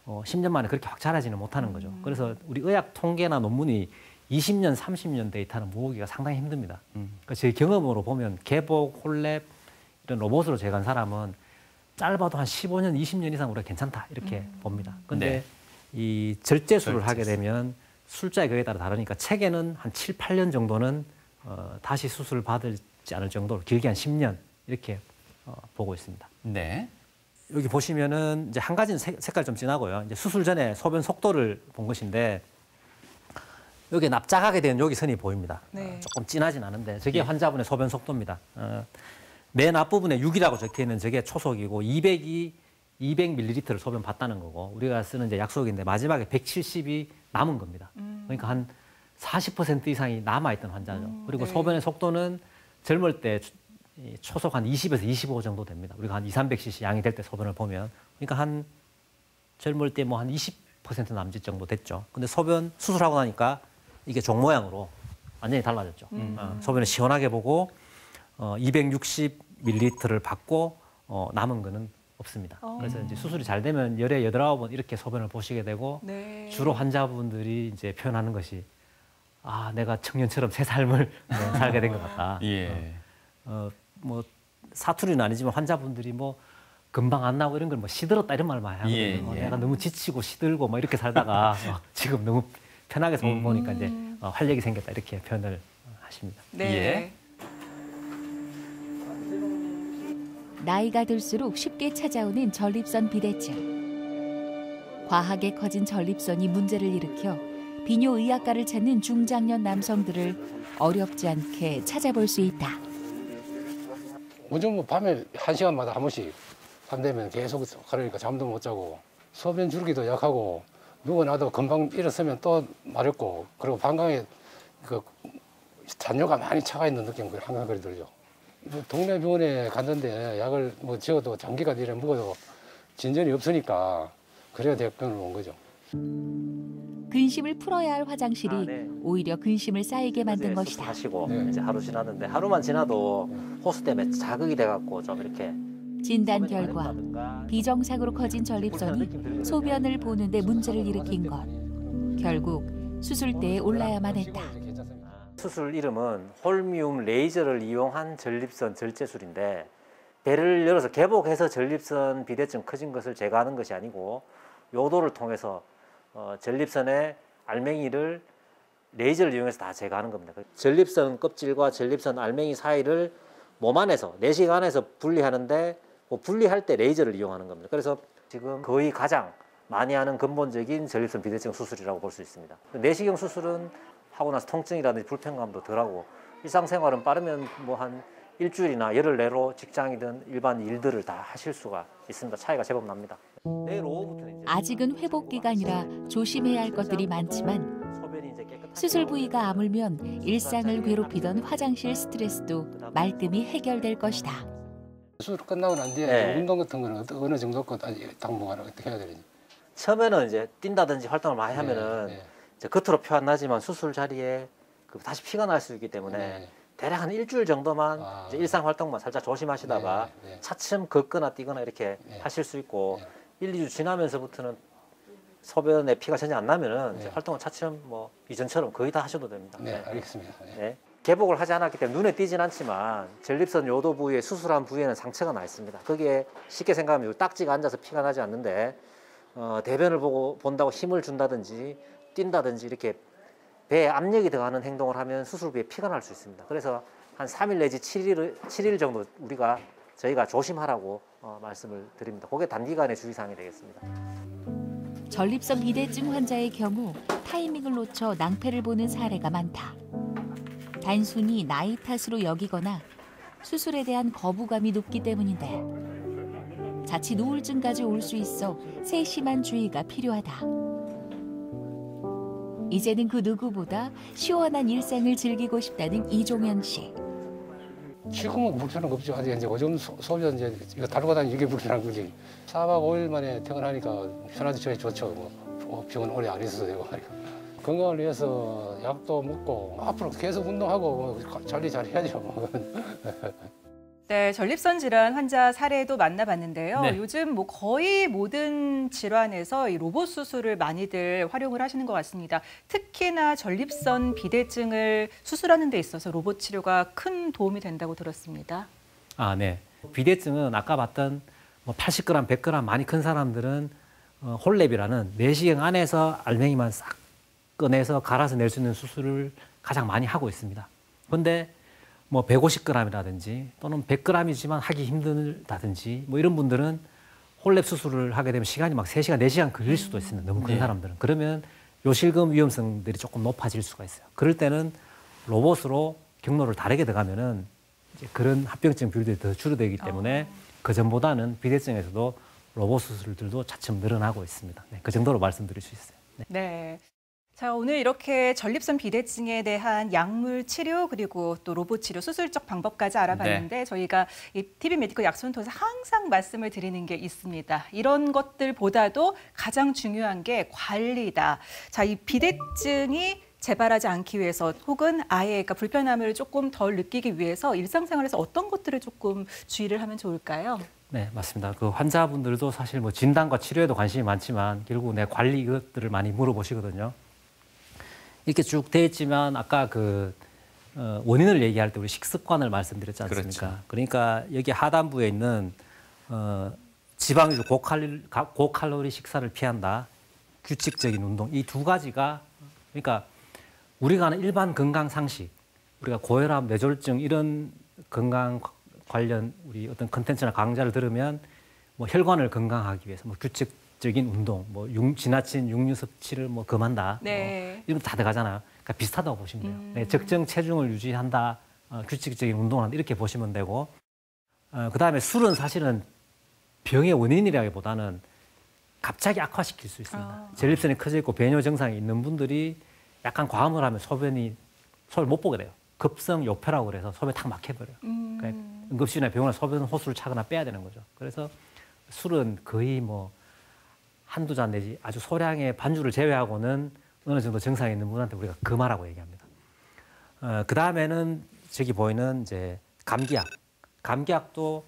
10년 만에 그렇게 확 자라지는 못하는 거죠. 그래서 우리 의학 통계나 논문이 20년, 30년 데이터는 모으기가 상당히 힘듭니다. 그러니까 제 경험으로 보면 개복, 홀랩 이런 로봇으로 제거한 사람은 짧아도 한 15년, 20년 이상 우리가 괜찮다 이렇게 봅니다. 근데 이 절제술을 하게 되면 술자의 그에 따라 다르니까 책에는 한 7, 8년 정도는 다시 수술을 받지 않을 정도로 길게 한 10년 이렇게 보고 있습니다. 네. 여기 보시면은 이제 한 가지는 색깔 좀 진하고요. 이제 수술 전에 소변 속도를 본 것인데 여기 납작하게 된 여기 선이 보입니다. 네. 조금 진하진 않은데 저게 환자분의 소변 속도입니다. 맨 앞부분에 6이라고 적혀 있는 저게 초속이고 200ml를 소변 봤다는 거고 우리가 쓰는 이제 약속인데 마지막에 170이 남은 겁니다. 그러니까 한 40% 이상이 남아있던 환자죠. 그리고 네. 소변의 속도는 젊을 때 초속 한 20에서 25 정도 됩니다. 우리가 한 200-300cc 양이 될 때 소변을 보면 그러니까 한 젊을 때 뭐 한 20% 남짓 정도 됐죠. 근데 소변 수술하고 나니까 이게 종 모양으로 완전히 달라졌죠. 소변을 시원하게 보고 260ml를 받고 남은 거는 없습니다. 그래서 이제 수술이 잘 되면 열에 8-9번 이렇게 소변을 보시게 되고 네. 주로 환자분들이 이제 표현하는 것이 아, 내가 청년처럼 새 삶을 살게 된 것 같다. 예. 뭐 사투리는 아니지만 환자분들이 뭐 금방 안 나고 이런 걸 뭐 시들었다 이런 말 많이 하거든요. 예. 내가 너무 지치고 시들고 뭐 이렇게 살다가 지금 너무 편하게 소변 보니까 이제 활력이 생겼다 이렇게 표현을 하십니다. 네. 나이가 들수록 쉽게 찾아오는 전립선 비대증. 과하게 커진 전립선이 문제를 일으켜 비뇨의학과를 찾는 중장년 남성들을 어렵지 않게 찾아볼 수 있다. 요즘 뭐 밤에 1시간마다 한 번씩 밤 되면 계속 그러니까 잠도 못 자고 소변 줄기도 약하고 누구 나도 금방 일어서면 또 마렵고 그리고 방광에 그 잔뇨가 많이 차가 있는 느낌 항상 그리 들죠. 동네 병원에 갔는데 약을 뭐 지어도 장기간 이래 먹어도 진전이 없으니까 그래야 대병원을 온 거죠. 근심을 풀어야 할 화장실이 네. 오히려 근심을 쌓이게 만든 것이다. 하시고 네. 이제 하루 지났는데 하루만 지나도 호수 때문에 자극이 돼갖고 좀 이렇게 진단 결과 비정상으로 커진 전립선이 소변을 보는데 문제를 일으킨 것. 결국 수술대에 올라야만 했다. 수술 이름은 홀미움 레이저를 이용한 전립선 절제술인데 배를 열어서 개복해서 전립선 비대증 커진 것을 제거하는 것이 아니고 요도를 통해서 전립선의 알맹이를 레이저를 이용해서 다 제거하는 겁니다. 전립선 껍질과 전립선 알맹이 사이를 몸 안에서 내식 안에서 분리하는데 분리할 때 레이저를 이용하는 겁니다. 그래서 지금 거의 가장 많이 하는 근본적인 전립선 비대증 수술이라고 볼 수 있습니다. 내시경 수술은 하고 나서 통증이라든지 불편감도 덜하고 일상생활은 빠르면 뭐 한 일주일이나 열흘 내로 직장이든 일반 일들을 다 하실 수가 있습니다. 차이가 제법 납니다. 내일 오후부터는 이제 아직은 회복 기간이라 조심해야 할 것들이 많지만 수술 부위가 아물면 일상을 괴롭히던 화장실 스트레스도 말끔히 해결될 것이다. 수술 끝나고 난 뒤에 네. 운동 같은 거는 어느 정도까지 당분간 어떻게 해야 되는지. 처음에는 이제 뛴다든지 활동을 많이 하면은 네, 네. 이제 겉으로 표 안 나지만 수술 자리에 다시 피가 날 수 있기 때문에 네. 대략 한 일주일 정도만 아. 이제 일상 활동만 살짝 조심하시다가 네, 네. 차츰 걷거나 뛰거나 이렇게 네. 하실 수 있고 네. 1, 2주 지나면서부터는 소변에 피가 전혀 안 나면은 이제 네. 활동을 차츰 뭐 이전처럼 거의 다 하셔도 됩니다. 네, 알겠습니다. 네. 네. 개복을 하지 않았기 때문에 눈에 띄진 않지만 전립선 요도 부위에 수술한 부위에는 상처가 나 있습니다. 거기에 쉽게 생각하면 요 딱지가 앉아서 피가 나지 않는데 대변을 본다고 힘을 준다든지 뛴다든지 이렇게 배에 압력이 들어가는 행동을 하면 수술 부위에 피가 날 수 있습니다. 그래서 한 3일 내지 7일 정도 저희가 조심하라고 말씀을 드립니다. 그게 단기간의 주의사항이 되겠습니다. 전립선 비대증 환자의 경우 타이밍을 놓쳐 낭패를 보는 사례가 많다. 단순히 나이 탓으로 여기거나 수술에 대한 거부감이 높기 때문인데 자칫 우울증까지 올 수 있어 세심한 주의가 필요하다. 이제는 그 누구보다 시원한 일상을 즐기고 싶다는 이종현 씨. 지금은 불편한 거 없죠. 아직 이제 오줌 소변 이제 이거 다루고 다니는 이게 불편한 거지. 4박 5일 만에 퇴근하니까 편하지 저희 좋죠. 뭐 병원 오래 안 있어도 되고 하니까. 건강을 위해서 약도 먹고 앞으로 계속 운동하고 관리 잘 해야죠. 네, 전립선 질환 환자 사례도 만나봤는데요. 네. 요즘 뭐 거의 모든 질환에서 이 로봇 수술을 많이들 활용을 하시는 것 같습니다. 특히나 전립선 비대증을 수술하는 데 있어서 로봇 치료가 큰 도움이 된다고 들었습니다. 아, 네. 비대증은 아까 봤던 뭐 80g, 100g 많이 큰 사람들은 홀랩이라는 내시경 안에서 알맹이만 싹 꺼내서 갈아서 낼 수 있는 수술을 가장 많이 하고 있습니다. 그런데 뭐 150g이라든지 또는 100g이지만 하기 힘들다든지 뭐 이런 분들은 홀랩 수술을 하게 되면 시간이 막 3시간, 4시간 걸릴 수도 있습니다. 너무 큰 네. 사람들은. 그러면 요실금 위험성들이 조금 높아질 수가 있어요. 그럴 때는 로봇으로 경로를 다르게 들어가면은 이제 그런 합병증 비율들이 더 줄어들기 때문에 그전보다는 비대증에서도 로봇 수술들도 차츰 늘어나고 있습니다. 네, 그 정도로 말씀드릴 수 있어요. 네. 네. 자, 오늘 이렇게 전립선 비대증에 대한 약물 치료 그리고 또 로봇 치료 수술적 방법까지 알아봤는데 저희가 이 TV 메디컬 약손 통해서 항상 말씀을 드리는 게 있습니다. 이런 것들보다도 가장 중요한 게 관리다. 자, 이 비대증이 재발하지 않기 위해서 혹은 아예 그러니까 불편함을 조금 덜 느끼기 위해서 일상생활에서 어떤 것들을 조금 주의를 하면 좋을까요? 네, 맞습니다. 그 환자분들도 사실 뭐 진단과 치료에도 관심이 많지만 결국 내 관리 이것들을 많이 물어보시거든요. 이렇게 쭉 돼 있지만 아까 원인을 얘기할 때 우리 식습관을 말씀드렸지 않습니까? 그렇죠. 그러니까 여기 하단부에 있는 지방 위주 고칼로리 식사를 피한다, 규칙적인 운동 이 두 가지가 그러니까 우리가 하는 일반 건강 상식, 우리가 고혈압, 뇌졸중 이런 건강 관련 우리 어떤 컨텐츠나 강좌를 들으면 뭐 혈관을 건강하기 위해서 뭐 규칙적인 운동, 뭐 지나친 육류 섭취를 뭐 금한다, 네. 이런 거 다 들어가잖아요. 그러니까 비슷하다고 보시면 돼요. 네, 적정 체중을 유지한다, 규칙적인 운동을 한다 이렇게 보시면 되고, 그 다음에 술은 사실은 병의 원인이라기보다는 갑자기 악화시킬 수 있습니다. 전립선이 커져 있고 배뇨 증상이 있는 분들이 약간 과음을 하면 소변을 못 보게 돼요. 급성 요표라고 그래서 소변이 탁 막혀버려요. 그러니까 응급실이나 병원에 소변 호수를 차거나 빼야 되는 거죠. 그래서 술은 거의 뭐 한두 잔 내지 아주 소량의 반주를 제외하고는 어느 정도 증상이 있는 분한테 우리가 금하라고 얘기합니다. 그 다음에는 저기 보이는 이제 감기약. 감기약도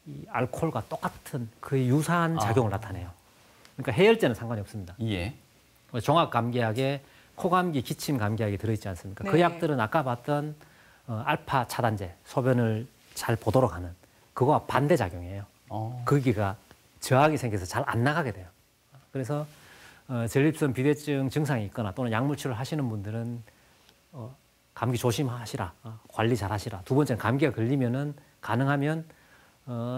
이 알코올과 똑같은 거의 유사한 작용을 나타내요. 그러니까 해열제는 상관이 없습니다. 예. 종합 감기약에 코감기, 기침 감기약이 들어있지 않습니까? 네. 그 약들은 아까 봤던 알파 차단제, 소변을 잘 보도록 하는 그거와 반대 작용이에요. 거기가 저항이 생겨서 잘 안 나가게 돼요. 그래서 전립선 비대증 증상이 있거나 또는 약물 치료를 하시는 분들은 감기 조심하시라, 관리 잘 하시라. 두 번째는 감기가 걸리면은 가능하면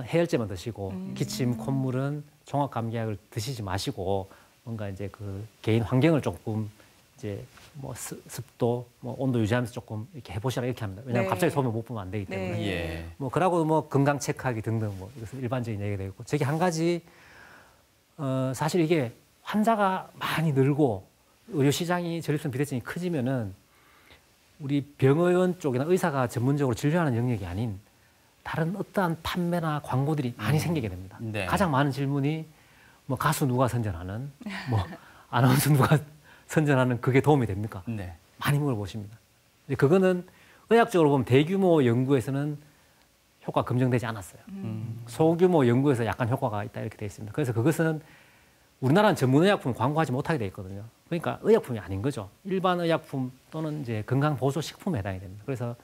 해열제만 드시고 기침, 콧물은 종합 감기약을 드시지 마시고 뭔가 이제 그 개인 환경을 조금 이제 뭐 습도, 뭐 온도 유지하면서 조금 이렇게 해보시라 이렇게 합니다. 왜냐하면 네. 갑자기 소변 못 보면 안 되기 때문에. 네. 예. 뭐 그러고 뭐 건강 체크하기 등등 뭐 이것은 일반적인 얘기가 되고 저기 한 가지 사실 이게 환자가 많이 늘고 의료 시장이 전립선 비대증이 커지면은 우리 병의원 쪽이나 의사가 전문적으로 진료하는 영역이 아닌 다른 어떠한 판매나 광고들이 많이 생기게 됩니다. 네. 가장 많은 질문이 뭐 가수 누가 선전하는, 뭐 아나운서 누가 선전하는 그게 도움이 됩니까? 네. 많이 물어보십니다. 근데 그거는 의학적으로 보면 대규모 연구에서는 효과 검증되지 않았어요. 소규모 연구에서 약간 효과가 있다 이렇게 되어 있습니다. 그래서 그것은 우리나라는 전문의약품을 광고하지 못하게 되어 있거든요. 그러니까 의약품이 아닌 거죠. 일반 의약품 또는 이제 건강보조식품에 해당이 됩니다. 그래서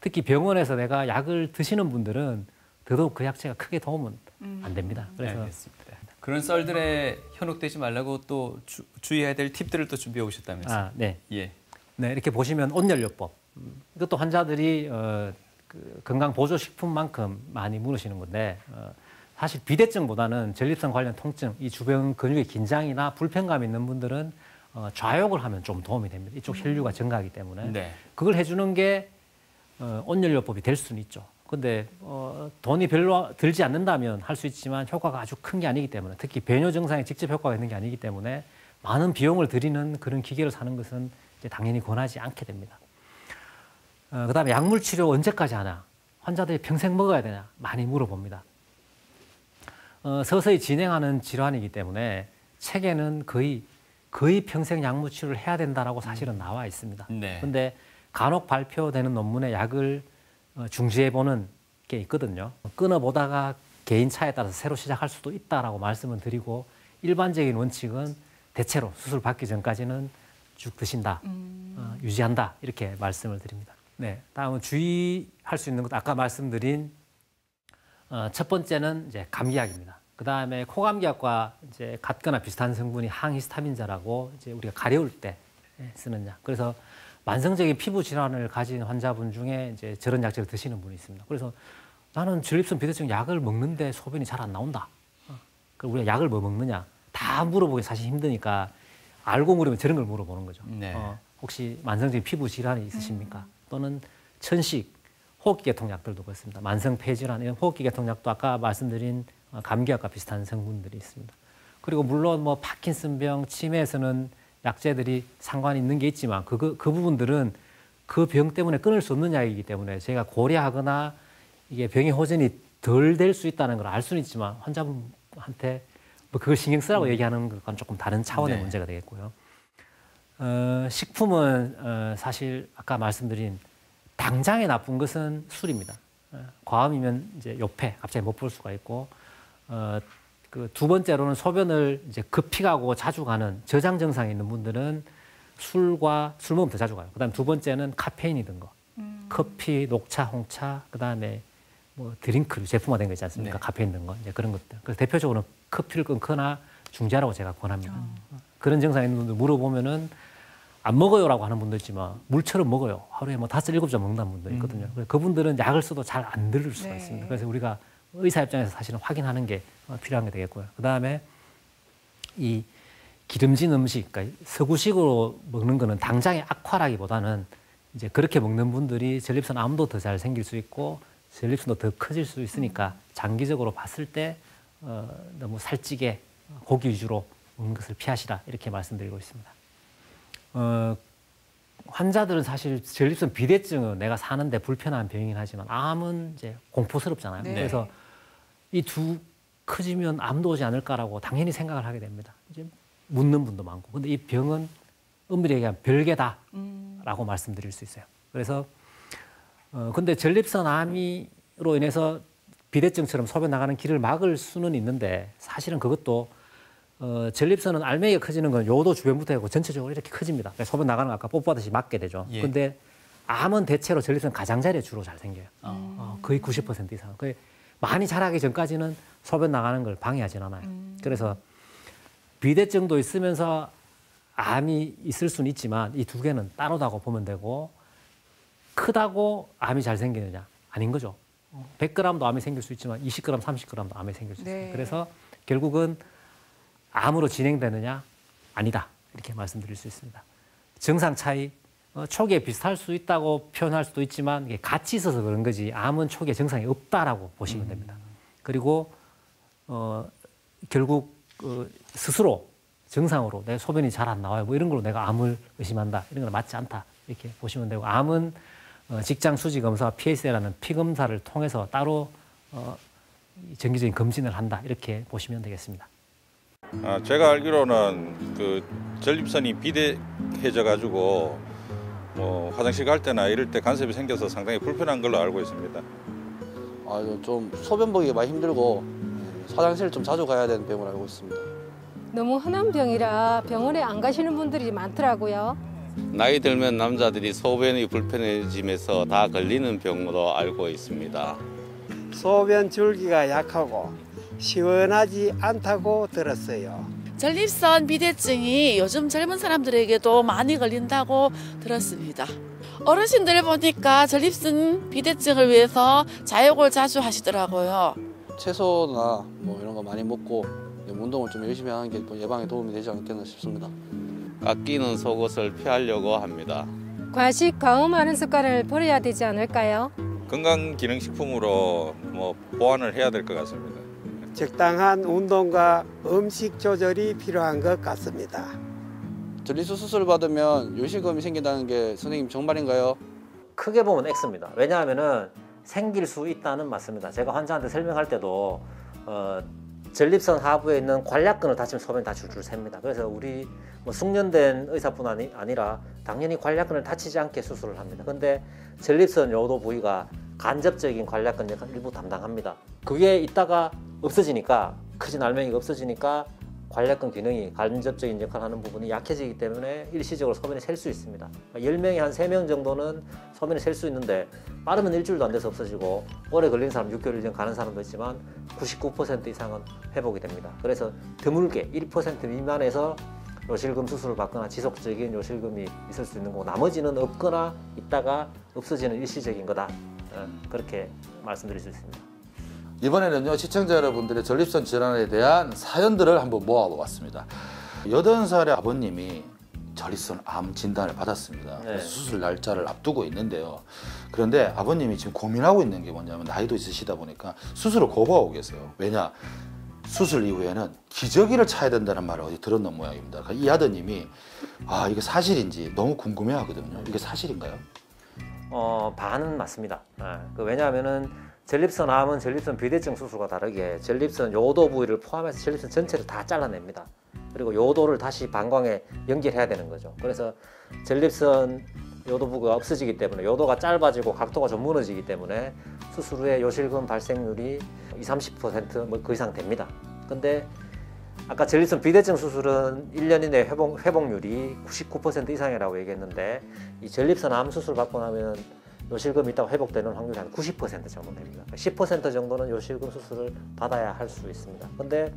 특히 병원에서 내가 약을 드시는 분들은 더더욱 그 약체가 크게 도움은 안 됩니다. 그래서 알겠습니다. 그런 썰들에 현혹되지 말라고 또 주의해야 될 팁들을 또 준비해 오셨다면서요? 네. 예. 네, 이렇게 보시면 온열요법. 이것도 환자들이 그 건강보조식품만큼 많이 물으시는 건데 사실 비대증보다는 전립선 관련 통증, 이 주변 근육의 긴장이나 불편감 있는 분들은 좌욕을 하면 좀 도움이 됩니다. 이쪽 혈류가 증가하기 때문에 네. 그걸 해주는 게 온열요법이 될 수는 있죠. 근데 돈이 별로 들지 않는다면 할 수 있지만 효과가 아주 큰 게 아니기 때문에 특히 배뇨 증상에 직접 효과가 있는 게 아니기 때문에 많은 비용을 들이는 그런 기계를 사는 것은 이제 당연히 권하지 않게 됩니다. 그다음에 약물 치료 언제까지 하냐? 환자들이 평생 먹어야 되냐? 많이 물어봅니다. 서서히 진행하는 질환이기 때문에 책에는 거의 평생 약물 치료를 해야 된다라고 사실은 나와 있습니다. 네. 근데 간혹 발표되는 논문에 약을 중지해보는 게 있거든요. 끊어보다가 개인 차에 따라서 새로 시작할 수도 있다라고 말씀을 드리고 일반적인 원칙은 대체로 수술 받기 전까지는 쭉 드신다, 유지한다 이렇게 말씀을 드립니다. 네, 다음은 주의할 수 있는 것 아까 말씀드린 첫 번째는 이제 감기약입니다. 그 다음에 코감기약과 이제 같거나 비슷한 성분이 항히스타민제라고 이제 우리가 가려울 때 쓰는 약. 그래서 만성적인 피부 질환을 가진 환자분 중에 이제 저런 약제를 드시는 분이 있습니다. 그래서 나는 전립선 비대증 약을 먹는데 소변이 잘 안 나온다. 그럼 우리가 약을 뭐 먹느냐? 다 물어보기 사실 힘드니까 알고 물으면 저런 걸 물어보는 거죠. 네. 혹시 만성적인 피부 질환이 있으십니까? 또는 천식, 호흡기계통 약들도 그렇습니다. 만성 폐질환, 이런 호흡기계통 약도 아까 말씀드린 감기약과 비슷한 성분들이 있습니다. 그리고 물론 뭐 파킨슨병, 치매에서는 약제들이 상관이 있는 게 있지만 그 부분들은 그 병 때문에 끊을 수 없는 약이기 때문에 제가 고려하거나 이게 병의 호전이 덜 될 수 있다는 걸 알 수는 있지만 환자분한테 뭐 그걸 신경 쓰라고 얘기하는 것과는 조금 다른 차원의 네. 문제가 되겠고요. 식품은 사실 아까 말씀드린 당장에 나쁜 것은 술입니다. 과음이면 이제 요패, 갑자기 못 볼 수가 있고 그 두 번째로는 소변을 이제 급히 가고 자주 가는 저장 증상이 있는 분들은 술 먹으면 더 자주 가요. 그다음 두 번째는 카페인이 든 거, 커피, 녹차, 홍차, 그다음에 뭐 드링크 제품화된 거 있지 않습니까? 네. 카페인 든 거, 이제 그런 것들. 그래서 대표적으로 커피를 끊거나 중지하라고 제가 권합니다. 그런 증상 있는 분들 물어보면은 안 먹어요라고 하는 분도 있지만 물처럼 먹어요. 하루에 뭐 5, 7점 먹는 분도 있거든요. 그래서 그분들은 약을 써도 잘 안 들을 수가 네. 있습니다. 그래서 우리가 의사 입장에서 사실은 확인하는 게 필요한 게 되겠고요. 그다음에 이 기름진 음식, 그러니까 서구식으로 먹는 거는 당장의 악화라기보다는 이제 그렇게 먹는 분들이 전립선 암도 더 잘 생길 수 있고 전립선도 더 커질 수 있으니까 장기적으로 봤을 때 너무 살찌게 고기 위주로 먹는 것을 피하시라 이렇게 말씀드리고 있습니다. 환자들은 사실 전립선 비대증은 내가 사는데 불편한 병이긴 하지만 암은 이제 공포스럽잖아요. 네. 그래서 이 두 커지면 암도 오지 않을까라고 당연히 생각을 하게 됩니다. 이제 묻는 분도 많고. 근데 이 병은 엄밀히 얘기하면 별개다라고 말씀드릴 수 있어요. 그래서 근데 전립선 암으로 인해서 비대증처럼 소변 나가는 길을 막을 수는 있는데 사실은 그것도 전립선은 알맹이가 커지는 건 요도 주변부터 하고 전체적으로 이렇게 커집니다. 그래서 소변 나가는 거 아까 뽀뽀하듯이 막게 되죠. 예. 근데 암은 대체로 전립선 가장자리에 주로 잘 생겨요. 거의 90% 이상. 많이 자라기 전까지는 소변 나가는 걸 방해하진 않아요. 그래서 비대증도 있으면서 암이 있을 수는 있지만 이 두 개는 따로다고 보면 되고 크다고 암이 잘 생기느냐? 아닌 거죠. 100g도 암이 생길 수 있지만 20g, 30g도 암이 생길 수 있습니다. 네. 그래서 결국은 암으로 진행되느냐? 아니다. 이렇게 말씀드릴 수 있습니다. 증상 차이, 초기에 비슷할 수 있다고 표현할 수도 있지만 이게 같이 있어서 그런 거지 암은 초기에 증상이 없다라고 보시면 됩니다. 그리고 결국 스스로 증상으로 내 소변이 잘 안 나와요. 뭐 이런 걸로 내가 암을 의심한다. 이런 건 맞지 않다. 이렇게 보시면 되고 암은 직장 수지 검사와 PSA라는 피 검사를 통해서 따로 정기적인 검진을 한다. 이렇게 보시면 되겠습니다. 제가 알기로는 그 전립선이 비대해져 가지고 뭐 화장실 갈 때나 이럴 때 간섭이 생겨서 상당히 불편한 걸로 알고 있습니다. 좀 소변 보기가 많이 힘들고 화장실 좀 자주 가야 되는 병으로 알고 있습니다. 너무 흔한 병이라 병원에 안 가시는 분들이 많더라고요. 나이 들면 남자들이 소변이 불편해지면서 다 걸리는 병으로 알고 있습니다. 소변 줄기가 약하고 시원하지 않다고 들었어요. 전립선 비대증이 요즘 젊은 사람들에게도 많이 걸린다고 들었습니다. 어르신들 보니까 전립선 비대증을 위해서 자욕을 자주 하시더라고요. 채소나 뭐 이런 거 많이 먹고 운동을 좀 열심히 하는 게 또 예방에 도움이 되지 않겠나 싶습니다. 깎이는 속옷을 피하려고 합니다. 과식, 과음하는 습관을 버려야 되지 않을까요? 건강기능식품으로 뭐 보완을 해야 될 것 같습니다. 적당한 운동과 음식 조절이 필요한 것 같습니다. 전립선 수술 받으면 요실금이 생긴다는 게 선생님 정말인가요? 크게 보면 X입니다. 왜냐하면은 생길 수 있다는 맞습니다. 제가 환자한테 설명할 때도 전립선 하부에 있는 관략근을 다치면 소변이 다 줄줄 셉니다. 그래서 우리 뭐 숙련된 의사뿐 아니라 당연히 관략근을 다치지 않게 수술을 합니다. 근데 전립선 요도 부위가 간접적인 관략근 역할 일부 담당합니다. 그게 있다가 없어지니까 크진 알맹이가 없어지니까 관략근 기능이 간접적인 역할을 하는 부분이 약해지기 때문에 일시적으로 소변이 셀 수 있습니다. 10명에 한 3명 정도는 소변이 셀 수 있는데 빠르면 일주일도 안 돼서 없어지고 오래 걸린 사람 6개월 이상 가는 사람도 있지만 99% 이상은 회복이 됩니다. 그래서 드물게 1% 미만에서 요실금 수술을 받거나 지속적인 요실금이 있을 수 있는 거고 나머지는 없거나 있다가 없어지는 일시적인 거다. 그렇게 말씀드릴 수 있습니다. 이번에는요, 시청자 여러분들의 전립선 질환에 대한 사연들을 한번 모아보았습니다. 80살의 아버님이 전립선 암 진단을 받았습니다. 네. 수술 날짜를 앞두고 있는데요. 그런데 아버님이 지금 고민하고 있는 게 뭐냐면 나이도 있으시다 보니까 수술을 거부하고 계세요. 왜냐? 수술 이후에는 기저귀를 차야 된다는 말을 어디 들었는 모양입니다. 이 아드님이 이게 사실인지 너무 궁금해하거든요. 이게 사실인가요? 반은 맞습니다. 왜냐하면은 전립선 암은 전립선 비대증 수술과 다르게 전립선 요도 부위를 포함해서 전립선 전체를 다 잘라냅니다. 그리고 요도를 다시 방광에 연결해야 되는 거죠. 그래서 전립선 요도 부위가 없어지기 때문에 요도가 짧아지고 각도가 좀 무너지기 때문에 수술 후에 요실금 발생률이 20~30% 뭐 그 이상 됩니다. 근데 아까 전립선 비대증 수술은 1년 이내 회복률이 99% 이상이라고 얘기했는데 이 전립선 암 수술 받고 나면 요실금이 있다가 회복되는 확률이 한 90% 정도 됩니다. 10% 정도는 요실금 수술을 받아야 할 수 있습니다. 근데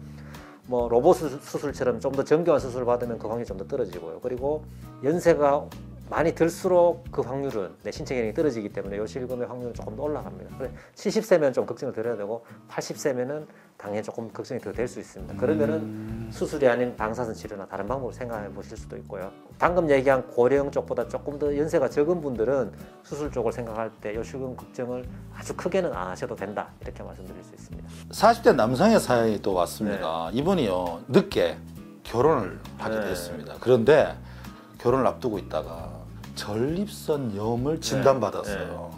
뭐 로봇 수술처럼 좀 더 정교한 수술을 받으면 그 확률이 좀 더 떨어지고요. 그리고 연세가 많이 들수록 그 확률은 내 신체 기능이 떨어지기 때문에 요실금의 확률은 조금 더 올라갑니다. 그래 70세면 좀 걱정을 드려야 되고 80세면은 당연히 조금 걱정이 더 될 수 있습니다. 그러면은 수술이 아닌 방사선 치료나 다른 방법을 생각해 보실 수도 있고요. 방금 얘기한 고령 쪽보다 조금 더 연세가 적은 분들은 수술 쪽을 생각할 때 요실금 걱정을 아주 크게는 안 하셔도 된다. 이렇게 말씀드릴 수 있습니다. 40대 남성의 사연이 또 왔습니다. 네. 이분이요, 늦게 결혼을 하게 됐습니다. 그런데 결혼을 앞두고 있다가 전립선염을 진단받았어요.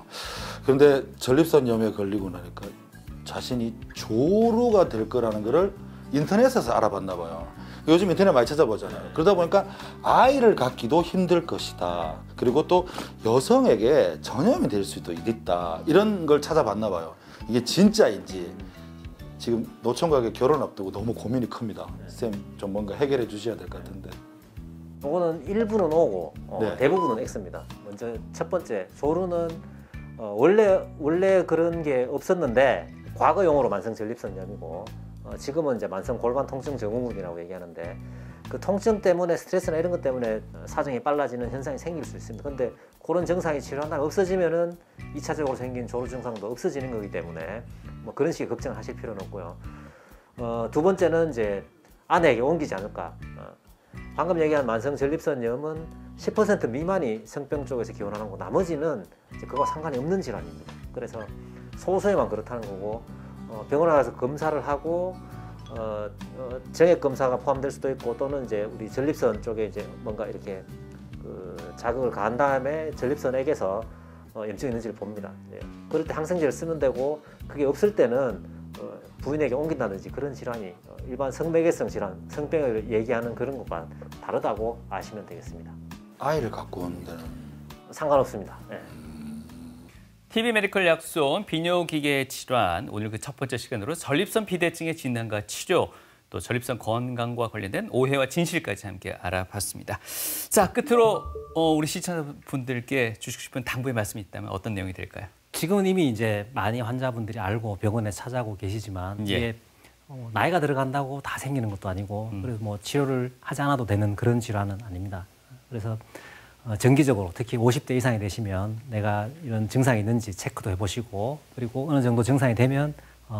그런데 전립선염에 걸리고 나니까 자신이 조루가 될 거라는 거를 인터넷에서 알아봤나 봐요. 요즘 인터넷 많이 찾아보잖아요. 그러다 보니까 아이를 갖기도 힘들 것이다. 그리고 또 여성에게 전염이 될 수도 있다. 이런 걸 찾아봤나 봐요. 이게 진짜인지 지금 노총각의 결혼 앞두고 너무 고민이 큽니다. 쌤 좀 뭔가 해결해 주셔야 될 것 같은데. 이거는 일부는 O고 대부분은 X입니다. 먼저 첫 번째, 조루는 원래 그런 게 없었는데 과거 용어로 만성 전립선염이고 지금은 이제 만성 골반 통증 증후군이라고 얘기하는데 그 통증 때문에 스트레스나 이런 것 때문에 사정이 빨라지는 현상이 생길 수 있습니다. 근데 그런 증상이 치료한다면 없어지면은 2차적으로 생긴 조루 증상도 없어지는 거기 때문에 뭐 그런 식의 걱정을 하실 필요는 없고요. 두 번째는 이제 아내에게 옮기지 않을까. 방금 얘기한 만성 전립선염은 10% 미만이 성병 쪽에서 기원하는 거고 나머지는 이제 그거와 상관이 없는 질환입니다. 그래서 소수에만 그렇다는 거고 병원에 가서 검사를 하고 정액 검사가 포함될 수도 있고 또는 이제 우리 전립선 쪽에 이제 뭔가 이렇게 그 자극을 가한 다음에 전립선액에서 염증이 있는지를 봅니다. 예. 그럴 때 항생제를 쓰면 되고 그게 없을 때는 부인에게 옮긴다든지 그런 질환이 일반 성매개성 질환, 성병을 얘기하는 그런 것과 다르다고 아시면 되겠습니다. 아이를 갖고 오는 데는 상관없습니다. 예. TV 메디컬 약속 비뇨기계 질환 오늘 그 첫 번째 시간으로 전립선 비대증의 진단과 치료 또 전립선 건강과 관련된 오해와 진실까지 함께 알아봤습니다. 자 끝으로 우리 시청자분들께 주시고 싶은 당부의 말씀이 있다면 어떤 내용이 될까요? 지금은 이미 이제 많이 환자분들이 알고 병원에 찾아오고 계시지만 이게 나이가 들어간다고 다 생기는 것도 아니고 그래서 뭐 치료를 하지 않아도 되는 그런 질환은 아닙니다. 그래서 정기적으로 특히 50대 이상이 되시면 내가 이런 증상이 있는지 체크도 해보시고 그리고 어느 정도 증상이 되면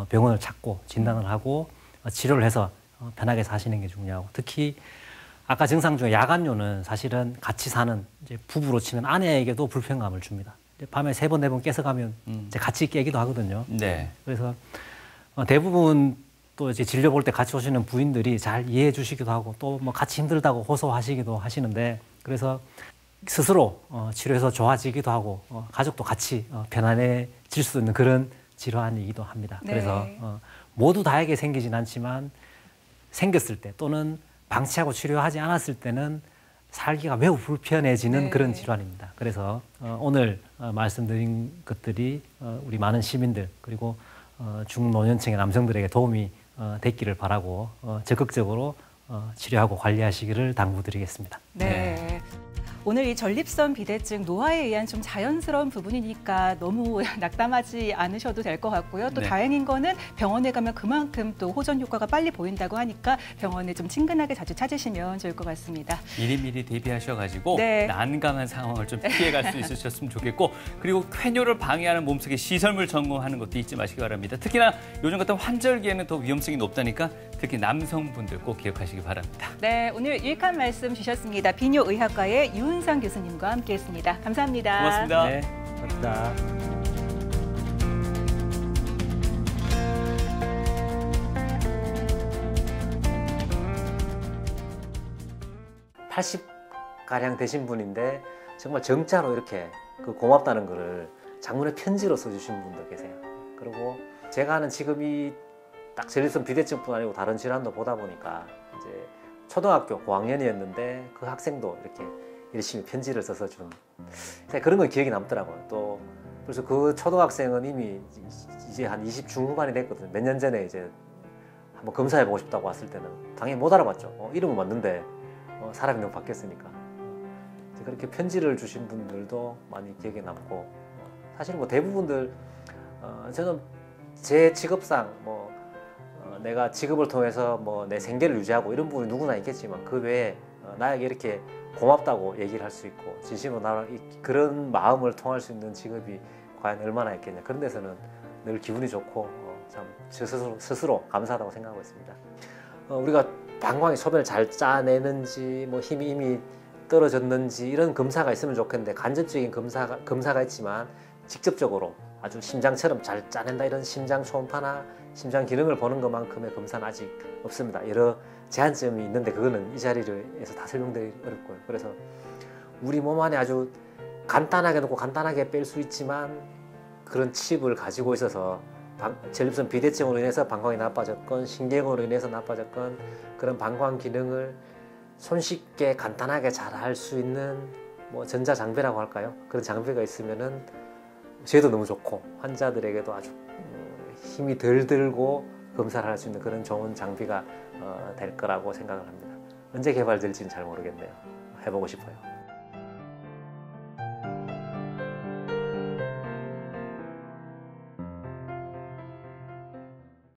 병원을 찾고 진단을 하고 치료를 해서 편하게 사시는 게 중요하고 특히 아까 증상 중에 야간요는 사실은 같이 사는 이제 부부로 치면 아내에게도 불편감을 줍니다. 밤에 3번, 4번 깨서 가면 이제 같이 깨기도 하거든요. 네. 그래서 대부분 또 이제 진료 볼 때 같이 오시는 부인들이 잘 이해해 주시기도 하고 또 뭐 같이 힘들다고 호소하시기도 하시는데 그래서 스스로 치료해서 좋아지기도 하고 가족도 같이 편안해질 수 있는 그런 질환이기도 합니다. 네. 그래서 모두 다에게 생기진 않지만 생겼을 때 또는 방치하고 치료하지 않았을 때는 살기가 매우 불편해지는 네. 그런 질환입니다. 그래서 오늘 말씀드린 것들이 우리 많은 시민들 그리고 중노년층의 남성들에게 도움이 됐기를 바라고 적극적으로 치료하고 관리하시기를 당부드리겠습니다. 네. 오늘 이 전립선 비대증 노화에 의한 좀 자연스러운 부분이니까 너무 낙담하지 않으셔도 될 것 같고요. 또 네. 다행인 거는 병원에 가면 그만큼 또 호전 효과가 빨리 보인다고 하니까 병원에 좀 친근하게 자주 찾으시면 좋을 것 같습니다. 미리미리 대비하셔가지고 네. 난감한 상황을 좀 피해갈 수 있으셨으면 좋겠고 그리고 쾌뇨를 방해하는 몸속에 시설물 점검하는 것도 잊지 마시기 바랍니다. 특히나 요즘 같은 환절기에는 더 위험성이 높다니까 특히 남성분들 꼭 기억하시기 바랍니다. 네, 오늘 유익한 말씀 주셨습니다. 비뇨의학과의 유은상 교수님과 함께했습니다. 감사합니다. 고맙습니다. 네, 감사합니다. (80가량) 되신 분인데 정말 정자로 이렇게 그 고맙다는 거를 장문의 편지로 써주신 분도 계세요. 그리고 제가 하는 직업이 딱 전립선 비대증뿐 아니고 다른 질환도 보다 보니까 이제 초등학교 고학년이었는데 그 학생도 이렇게 열심히 편지를 써서 준 그런 건 기억이 남더라고요. 또 그래서 그 초등학생은 이미 이제 한 20 중후반이 됐거든요. 몇 년 전에 이제 한번 검사해보고 싶다고 왔을 때는 당연히 못 알아봤죠. 이름은 맞는데 사람이 너무 바뀌었으니까. 그렇게 편지를 주신 분들도 많이 기억에 남고 사실 뭐 대부분들 저는 제 직업상 내가 직업을 통해서 내 생계를 유지하고 이런 부분이 누구나 있겠지만 그 외에 나에게 이렇게 고맙다고 얘기를 할 수 있고 진심으로 나랑 그런 마음을 통할 수 있는 직업이 과연 얼마나 있겠냐. 그런 데서는 늘 기분이 좋고 참 저 스스로 감사하다고 생각하고 있습니다. 우리가 방광이 소변을 잘 짜내는지 힘이 이미 떨어졌는지 이런 검사가 있으면 좋겠는데 간접적인 검사가 있지만 직접적으로 아주 심장처럼 잘 짜낸다 이런 심장 초음파나 심장 기능을 보는 것만큼의 검사는 아직 없습니다. 여러 제한점이 있는데 그거는 이 자리에서 다 설명드리기 어렵고요. 그래서 우리 몸 안에 아주 간단하게 넣고 간단하게 뺄 수 있지만 그런 칩을 가지고 있어서 전립선 비대증으로 인해서 방광이 나빠졌건 신경으로 인해서 나빠졌건 그런 방광 기능을 손쉽게 간단하게 잘 할 수 있는 전자장비라고 할까요? 그런 장비가 있으면은 저희도 너무 좋고 환자들에게도 아주 힘이 덜 들고 검사를 할 수 있는 그런 좋은 장비가 될 거라고 생각을 합니다. 언제 개발될지는 잘 모르겠네요. 해보고 싶어요.